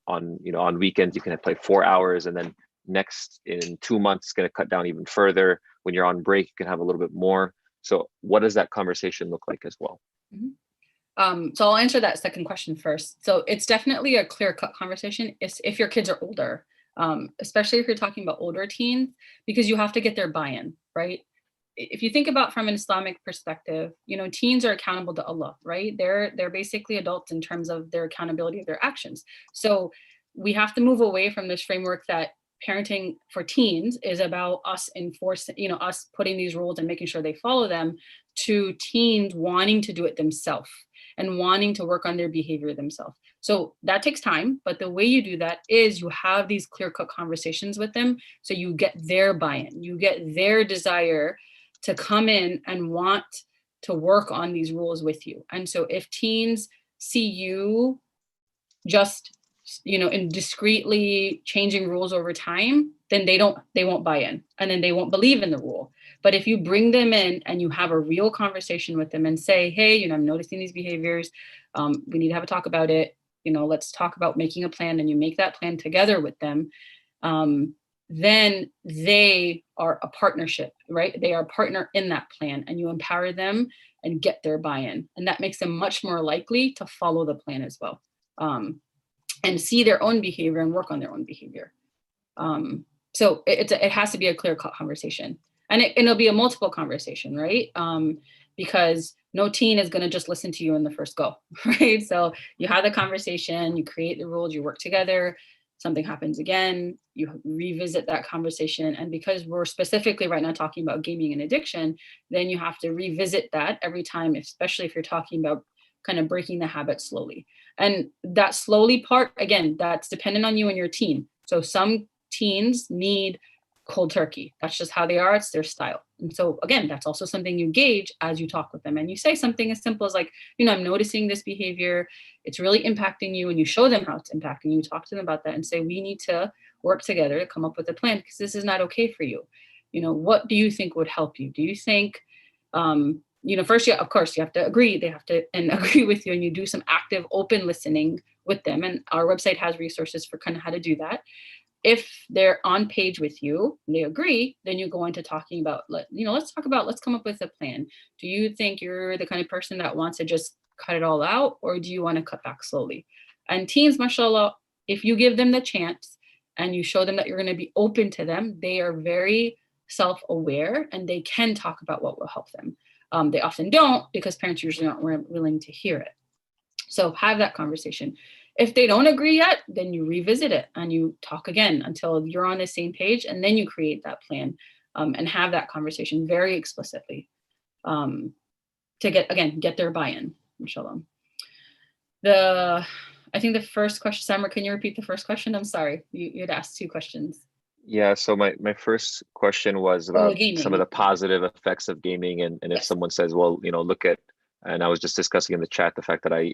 weekends, you can play 4 hours. And then next in 2 months, it's going to cut down even further. When you're on break, you can have a little bit more. So what does that conversation look like as well? So I'll answer that second question first. So it's definitely a clear-cut conversation if your kids are older, especially if you're talking about older teens, because you have to get their buy-in, right? If you think about from an Islamic perspective, teens are accountable to Allah, right? They're basically adults in terms of their accountability of their actions. So we have to move away from this framework that parenting for teens is about us enforcing, us putting these rules and making sure they follow them, to teens wanting to do it themselves and wanting to work on their behavior themselves. So that takes time, but the way you do that is you have these clear-cut conversations with them, so you get their buy-in, you get their desire to come in and want to work on these rules with you. And so if teens see you just, in discreetly changing rules over time, then they won't buy in, and then they won't believe in the rule. But if you bring them in and you have a real conversation with them and say, hey, I'm noticing these behaviors, we need to have a talk about it, let's talk about making a plan, and you make that plan together with them, then they are a partnership, right? They are a partner in that plan, and you empower them and get their buy-in. And that makes them much more likely to follow the plan as well, and see their own behavior and work on their own behavior. So it has to be a clear-cut conversation, and it'll be a multiple conversation, right? Because no teen is going to just listen to you in the first go, right? So you have the conversation, you create the rules, you work together. Something happens again, you revisit that conversation. And because we're specifically right now talking about gaming and addiction, then you have to revisit that every time, especially if you're talking about kind of breaking the habit slowly. And that slowly part, again, that's dependent on you and your teen. So some teens need cold turkey. That's just how they are. It's their style. And so again, that's also something you gauge as you talk with them. And you say something as simple as like, I'm noticing this behavior. It's really impacting you. And you show them how it's impacting you. Talk to them about that and say, we need to work together to come up with a plan, because this is not okay for you. What do you think would help you? Do you think, first, of course, you have to agree. They have to agree with you, and you do some active, open listening with them. And our website has resources for kind of how to do that. If they're on page with you and they agree, then you go into talking about, let's come up with a plan. Do you think you're the kind of person that wants to just cut it all out, or do you want to cut back slowly? And teens, mashallah, if you give them the chance and you show them that you're going to be open to them, they are very self-aware and they can talk about what will help them. They often don't, because parents usually aren't willing to hear it. So have that conversation. If they don't agree yet, then you revisit it and you talk again until you're on the same page, and then you create that plan and have that conversation very explicitly to get their buy-in, inshallah. I think the first question, Samar, can you repeat the first question? I'm sorry, you had asked two questions. Yeah, so my first question was about some of the positive effects of gaming, and if someone says, well, look at, and I was just discussing in the chat the fact that I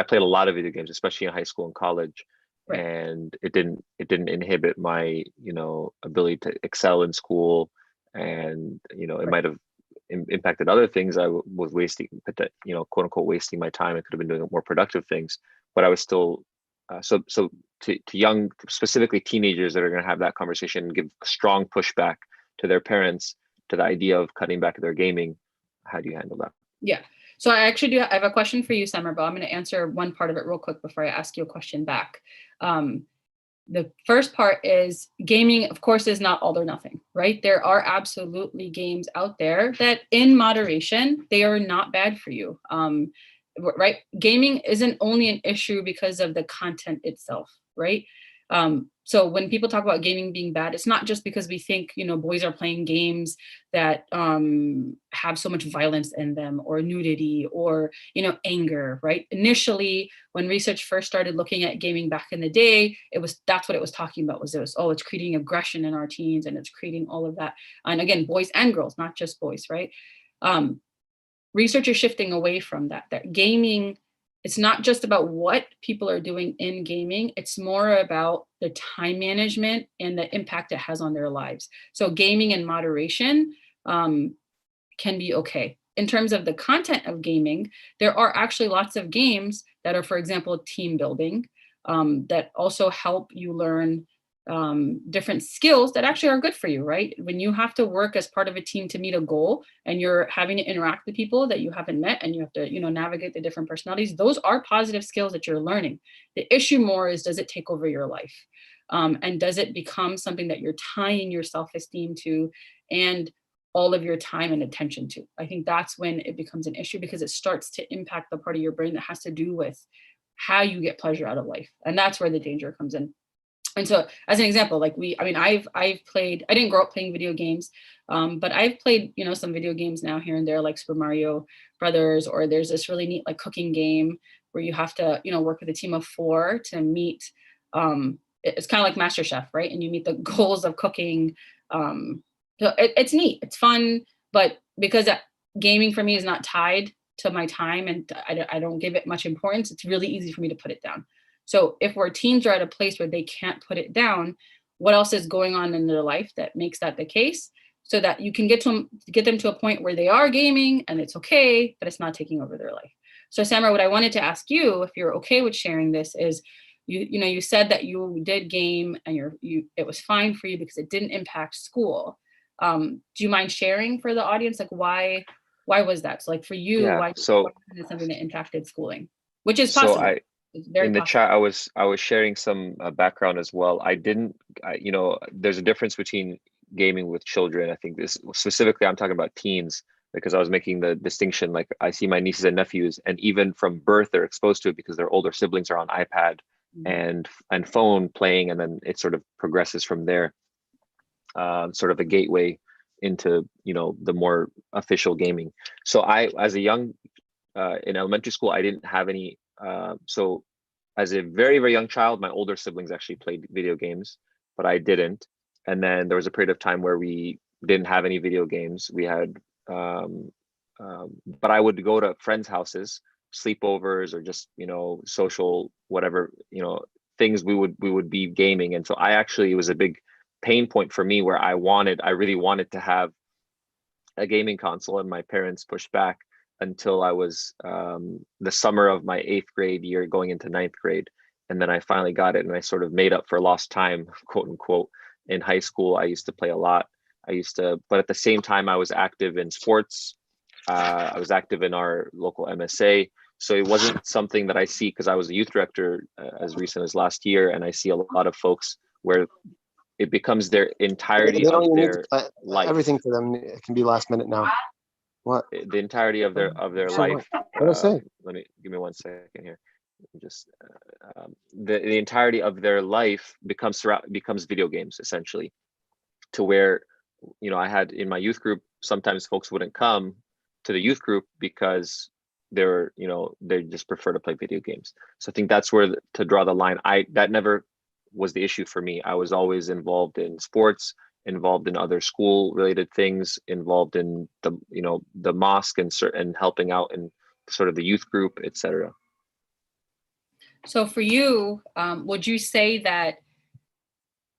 played a lot of video games, especially in high school and college, right. And it didn't inhibit my ability to excel in school, and it might have impacted other things. I was wasting, quote unquote, wasting my time. I could have been doing more productive things, but I was still so to young, specifically teenagers that are going to have that conversation and give strong pushback to their parents to the idea of cutting back their gaming. How do you handle that? Yeah. So I have a question for you, Samar, but I'm going to answer one part of it real quick before I ask you a question back. The first part is gaming, of course, is not all or nothing, right? There are absolutely games out there that in moderation, they are not bad for you, right? Gaming isn't only an issue because of the content itself, right? So when people talk about gaming being bad, it's not just because we think, boys are playing games that have so much violence in them, or nudity, or, anger, right? Initially, when research first started looking at gaming back in the day, that's what it was talking about, it's creating aggression in our teens, and it's creating all of that. And again, boys and girls, not just boys, right? Research is shifting away from that gaming it's not just about what people are doing in gaming, it's more about the time management and the impact it has on their lives. So gaming in moderation can be okay. In terms of the content of gaming, there are actually lots of games that are, for example, team building, that also help you learn different skills that actually are good for you, right? When you have to work as part of a team to meet a goal and you're having to interact with people that you haven't met and you have to, navigate the different personalities, those are positive skills that you're learning. The issue more is, does it take over your life? And does it become something that you're tying your self-esteem to and all of your time and attention to? I think that's when it becomes an issue, because it starts to impact the part of your brain that has to do with how you get pleasure out of life. And that's where the danger comes in. And so as an example, like I've played, I didn't grow up playing video games, but I've played, some video games now here and there, like Super Mario Brothers, or there's this really neat like cooking game where you have to, work with a team of 4 to meet, it's kind of like Master Chef, right? And you meet the goals of cooking. So it's neat, it's fun, but because gaming for me is not tied to my time and I don't give it much importance, it's really easy for me to put it down. So if our teens are at a place where they can't put it down, what else is going on in their life that makes that the case, so that you can get them to a point where they are gaming and it's okay, but it's not taking over their life. So Samara, what I wanted to ask you, if you're okay with sharing this, is you said that you did game and it was fine for you because it didn't impact school. Do you mind sharing for the audience, like why was that? So like for you, why wasn't it something that impacted schooling, which is possible? So in the chat, I was sharing some background as well. There's a difference between gaming with children. I think this specifically, I'm talking about teens, because I was making the distinction, like I see my nieces and nephews, and even from birth, they're exposed to it because their older siblings are on iPad and phone playing, and then it sort of progresses from there, sort of a gateway into, the more official gaming. So as a young, in elementary school, I didn't have any, so as a very, very young child, my older siblings actually played video games, but I didn't. And then there was a period of time where we didn't have any video games. We had, but I would go to friends' houses, sleepovers, or just, social, whatever, things we would be gaming. And so it was a big pain point for me where I really wanted to have a gaming console, and my parents pushed back until I was the summer of my 8th grade year going into 9th grade. And then I finally got it, and I sort of made up for lost time, quote unquote. In high school, I used to play a lot. But at the same time, I was active in sports. I was active in our local MSA. So it wasn't something that I see, because I was a youth director as recent as last year. And I see a lot of folks where it becomes their entirety of their life. Everything for them, it can be last minute now. What? The entirety of their life. What I say? Give me 1 second here. Just the entirety of their life becomes video games, essentially, to where, I had in my youth group, sometimes folks wouldn't come to the youth group because they just prefer to play video games. So I think that's where to draw the line. That never was the issue for me. I was always involved in sports, involved in other school related things, involved in the mosque and helping out in sort of the youth group, etc. So for you, would you say that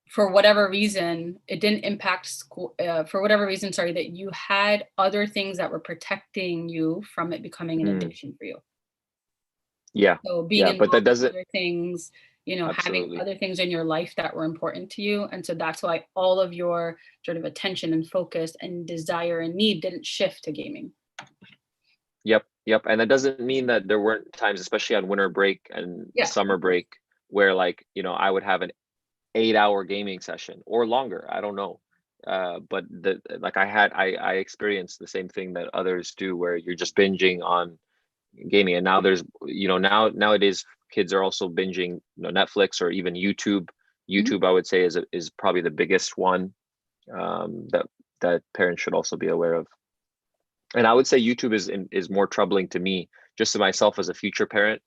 for whatever reason, it didn't impact school, for whatever reason, that you had other things that were protecting you from it becoming an addiction for you? Yeah. So being but that doesn't, other things, Absolutely. having other things in your life that were important to you. And so that's why all of your sort of attention and focus and desire and need didn't shift to gaming. Yep. And that doesn't mean that there weren't times, especially on winter break and summer break, where I would have an 8-hour gaming session or longer. I don't know. But I experienced the same thing that others do, where you're just binging on gaming. And now there's, nowadays kids are also binging, Netflix or even YouTube. YouTube, I would say, is probably the biggest one that parents should also be aware of. And I would say YouTube is more troubling to me, just to myself as a future parent.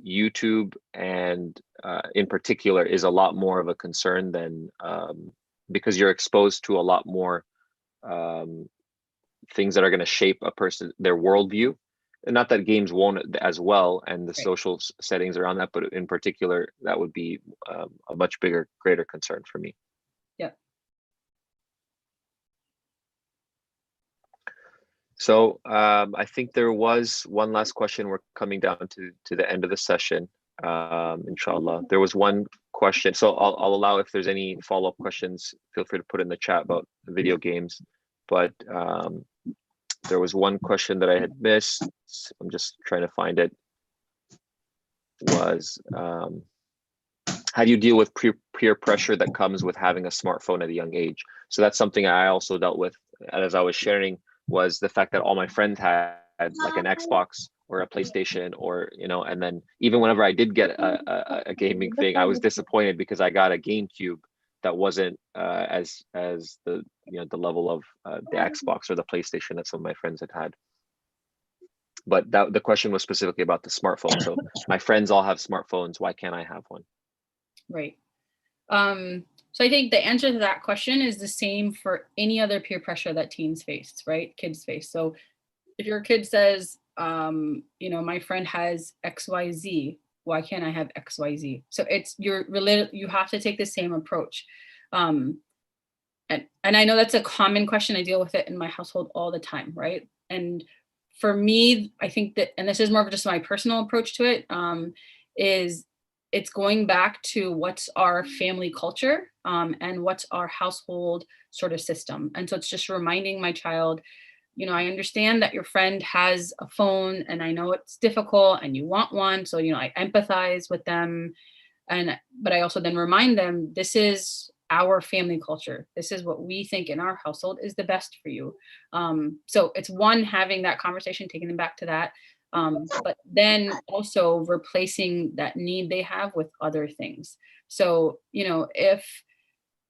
YouTube and in particular is a lot more of a concern than because you're exposed to a lot more things that are going to shape a person, their worldview. not that games won't as well, and the Right. social settings around that, but in particular, that would be a much greater concern for me. Yep. So I think there was one last question. We're coming down to the end of the session, inshallah. There was one question, so I'll allow, if there's any follow-up questions, feel free to put in the chat about the video games. But there was one question that I had missed. I'm just trying to find it. Was how do you deal with peer pressure that comes with having a smartphone at a young age? So that's something I also dealt with as I was sharing, was the fact that all my friends had like an Xbox or a PlayStation, or, you know, and then even whenever I did get a gaming thing, I was disappointed because I got a GameCube that wasn't as the, you know, the level of the Xbox or the PlayStation that some of my friends had. But the question was specifically about the smartphone. So my friends all have smartphones. Why can't I have one? Right. So I think the answer to that question is the same for any other peer pressure that teens face, right? Kids face. So if your kid says, you know, my friend has XYZ, why can't I have XYZ? So it's you have to take the same approach. And I know that's a common question. I deal with it in my household all the time, right? And for me, I think that, and this is more of just my personal approach to it, is it's going back to what's our family culture and what's our household sort of system. And so it's just reminding my child, you know, I understand that your friend has a phone and I know it's difficult and you want one. So, you know, I empathize with them. But I also then remind them, this is our family culture. This is what we think in our household is the best for you. So it's one, having that conversation, taking them back to that. But then also replacing that need they have with other things. So, you know, if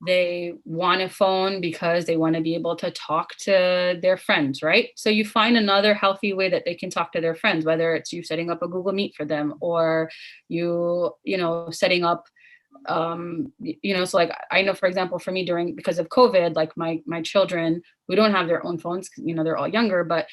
they want a phone because they want to be able to talk to their friends, right? So you find another healthy way that they can talk to their friends, whether it's you setting up a Google Meet for them, or you know, setting up, you know, so like, I know, for example, for me because of COVID, like my children, who don't have their own phones, you know, they're all younger, but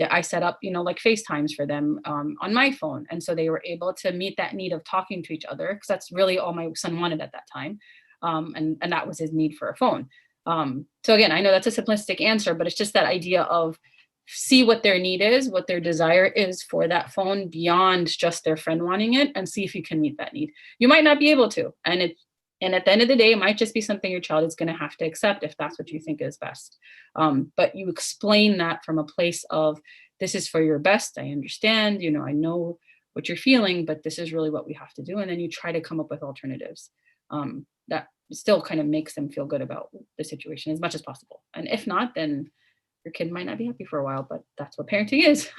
I set up, you know, like FaceTimes for them on my phone. And so they were able to meet that need of talking to each other, because that's really all my son wanted at that time. And that was his need for a phone. So again, I know that's a simplistic answer, but it's just that idea of see what their need is, what their desire is for that phone beyond just their friend wanting it, and see if you can meet that need. You might not be able to. And at the end of the day, it might just be something your child is going to have to accept if that's what you think is best. But you explain that from a place of, this is for your best. I understand, you know, I know what you're feeling, but this is really what we have to do. And then you try to come up with alternatives. That still kind of makes them feel good about the situation as much as possible. And if not, then your kid might not be happy for a while, but that's what parenting is.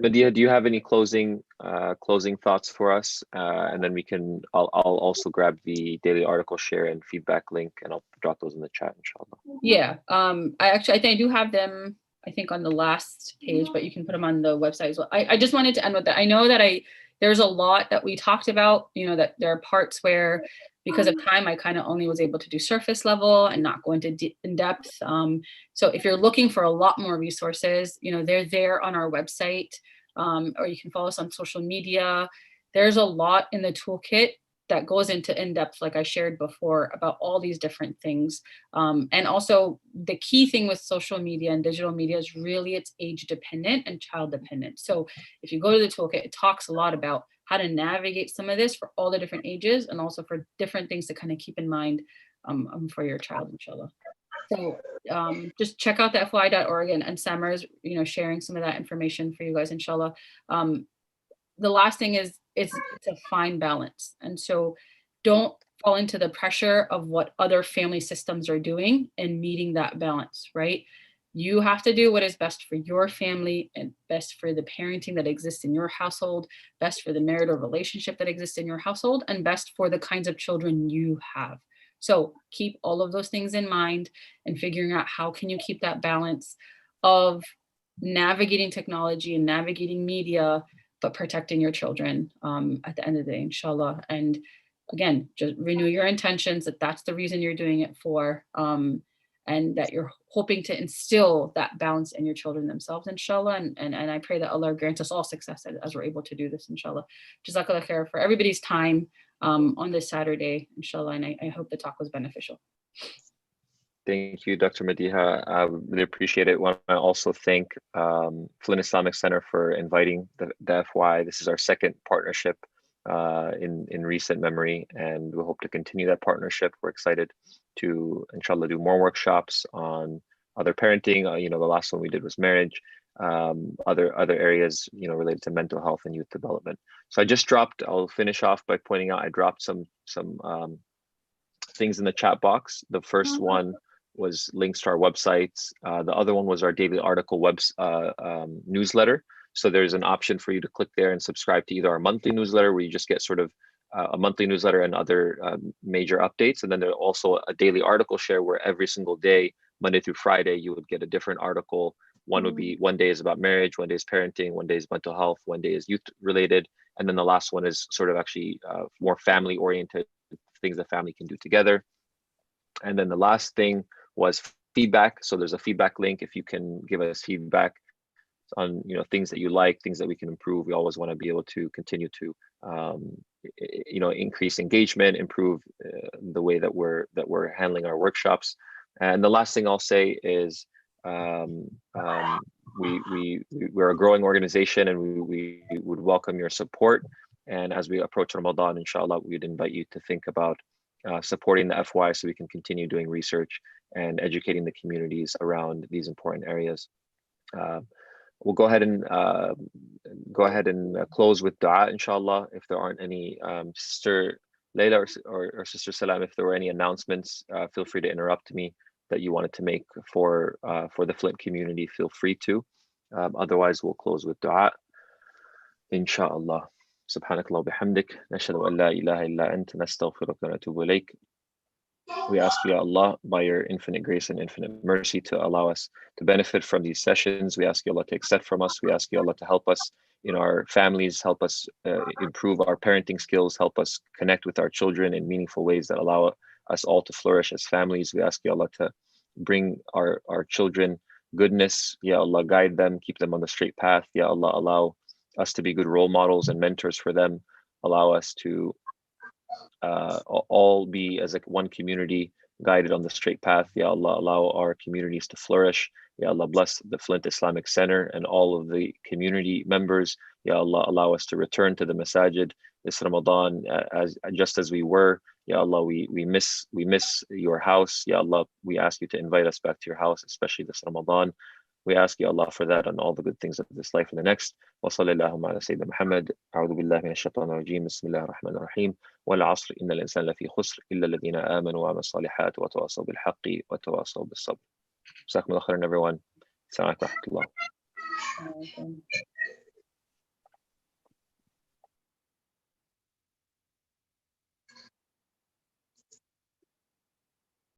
Medea, do you have any closing thoughts for us? And then I'll also grab the daily article share and feedback link, and I'll drop those in the chat, inshallah. Yeah, I think I do have them, I think, on the last page, but you can put them on the website as well. I just wanted to end with that. I know that there's a lot that we talked about, you know, that there are parts where, because of time, I kind of only was able to do surface level and not go into in depth. So if you're looking for a lot more resources, you know, they're there on our website, or you can follow us on social media. There's a lot in the toolkit that goes into in-depth, like I shared before, about all these different things. And also the key thing with social media and digital media is really it's age dependent and child dependent. So if you go to the toolkit, it talks a lot about how to navigate some of this for all the different ages, and also for different things to kind of keep in mind for your child, inshallah. So just check out the FY.org, and Samar's, you know, sharing some of that information for you guys, inshallah. The last thing is, it's a fine balance. And so don't fall into the pressure of what other family systems are doing and meeting that balance, right? You have to do what is best for your family and best for the parenting that exists in your household, best for the marital relationship that exists in your household, and best for the kinds of children you have. So keep all of those things in mind and figuring out how can you keep that balance of navigating technology and navigating media, but protecting your children at the end of the day, inshallah. And again, just renew your intentions that that's the reason you're doing it for, and that you're hoping to instill that balance in your children themselves, inshallah. And I pray that Allah grants us all success as we're able to do this, inshallah. Jazakallah khair for everybody's time on this Saturday, inshallah. And I hope the talk was beneficial. Thank you, Dr. Madiha. I really appreciate it. I want to also thank Flint Islamic Center for inviting the FY. This is our second partnership in recent memory, and we hope to continue that partnership. We're excited to, inshallah, do more workshops on other parenting. The last one we did was marriage, other areas, related to mental health and youth development. So I'll finish off by pointing out, I dropped some things in the chat box. The first one was links to our websites. The other one was our daily article newsletter. So there's an option for you to click there and subscribe to either our monthly newsletter, where you just get sort of a monthly newsletter and other major updates. And then there's also a daily article share where every single day, Monday through Friday, you would get a different article. One day is about marriage, one day is parenting, one day is mental health, one day is youth related. And then the last one is sort of actually more family oriented, things that family can do together. And then the last thing was feedback. So there's a feedback link. If you can give us feedback on things that you like, things that we can improve. We always want to be able to continue to increase engagement, improve the way that we're handling our workshops. And the last thing I'll say is we're a growing organization, and we would welcome your support. And as we approach Ramadan, inshallah, we'd invite you to think about supporting the FY so we can continue doing research and educating the communities around these important areas. We'll go ahead and close with dua, inshallah. If there aren't any, Sister Layla or Sister Salam, if there were any announcements, feel free to interrupt me that you wanted to make for the Flint community. Feel free to. Otherwise, we'll close with dua, inshallah. Subhanakallah bihamdik, nashhadu an la ilaha illa anta, nastaghfiruka wa natubu ilayk. We ask you, Allah, by your infinite grace and infinite mercy, to allow us to benefit from these sessions. We ask you, Allah, to accept from us. We ask you, Allah, to help us in our families, help us improve our parenting skills, help us connect with our children in meaningful ways that allow us all to flourish as families. We ask you, Allah, to bring our children goodness. Ya Allah, guide them, keep them on the straight path. Ya Allah, allow us to be good role models and mentors for them. Allow us to all be as one community guided on the straight path. Ya Allah, allow our communities to flourish. Ya Allah, bless the Flint Islamic Center and all of the community members. Ya Allah, allow us to return to the masajid this Ramadan just as we were. Ya Allah, we miss your house. Ya Allah, we ask you to invite us back to your house, especially this Ramadan. We ask you, Allah, for that and all the good things of this life and the next. Wa sallallahu ala Sayyidina Muhammad. A'udhu billahi minash shaitanir rajim. Bismillahir rahmanir rahim. Wal 'asr innal insana lafi khusr illa alladhina amanu wa 'amilus salihat wa tawasaw bil haqqi wa tawasaw bis sabr. Jazakumullah khairan, everyone. Assalamu alaikum wa rahmatullah.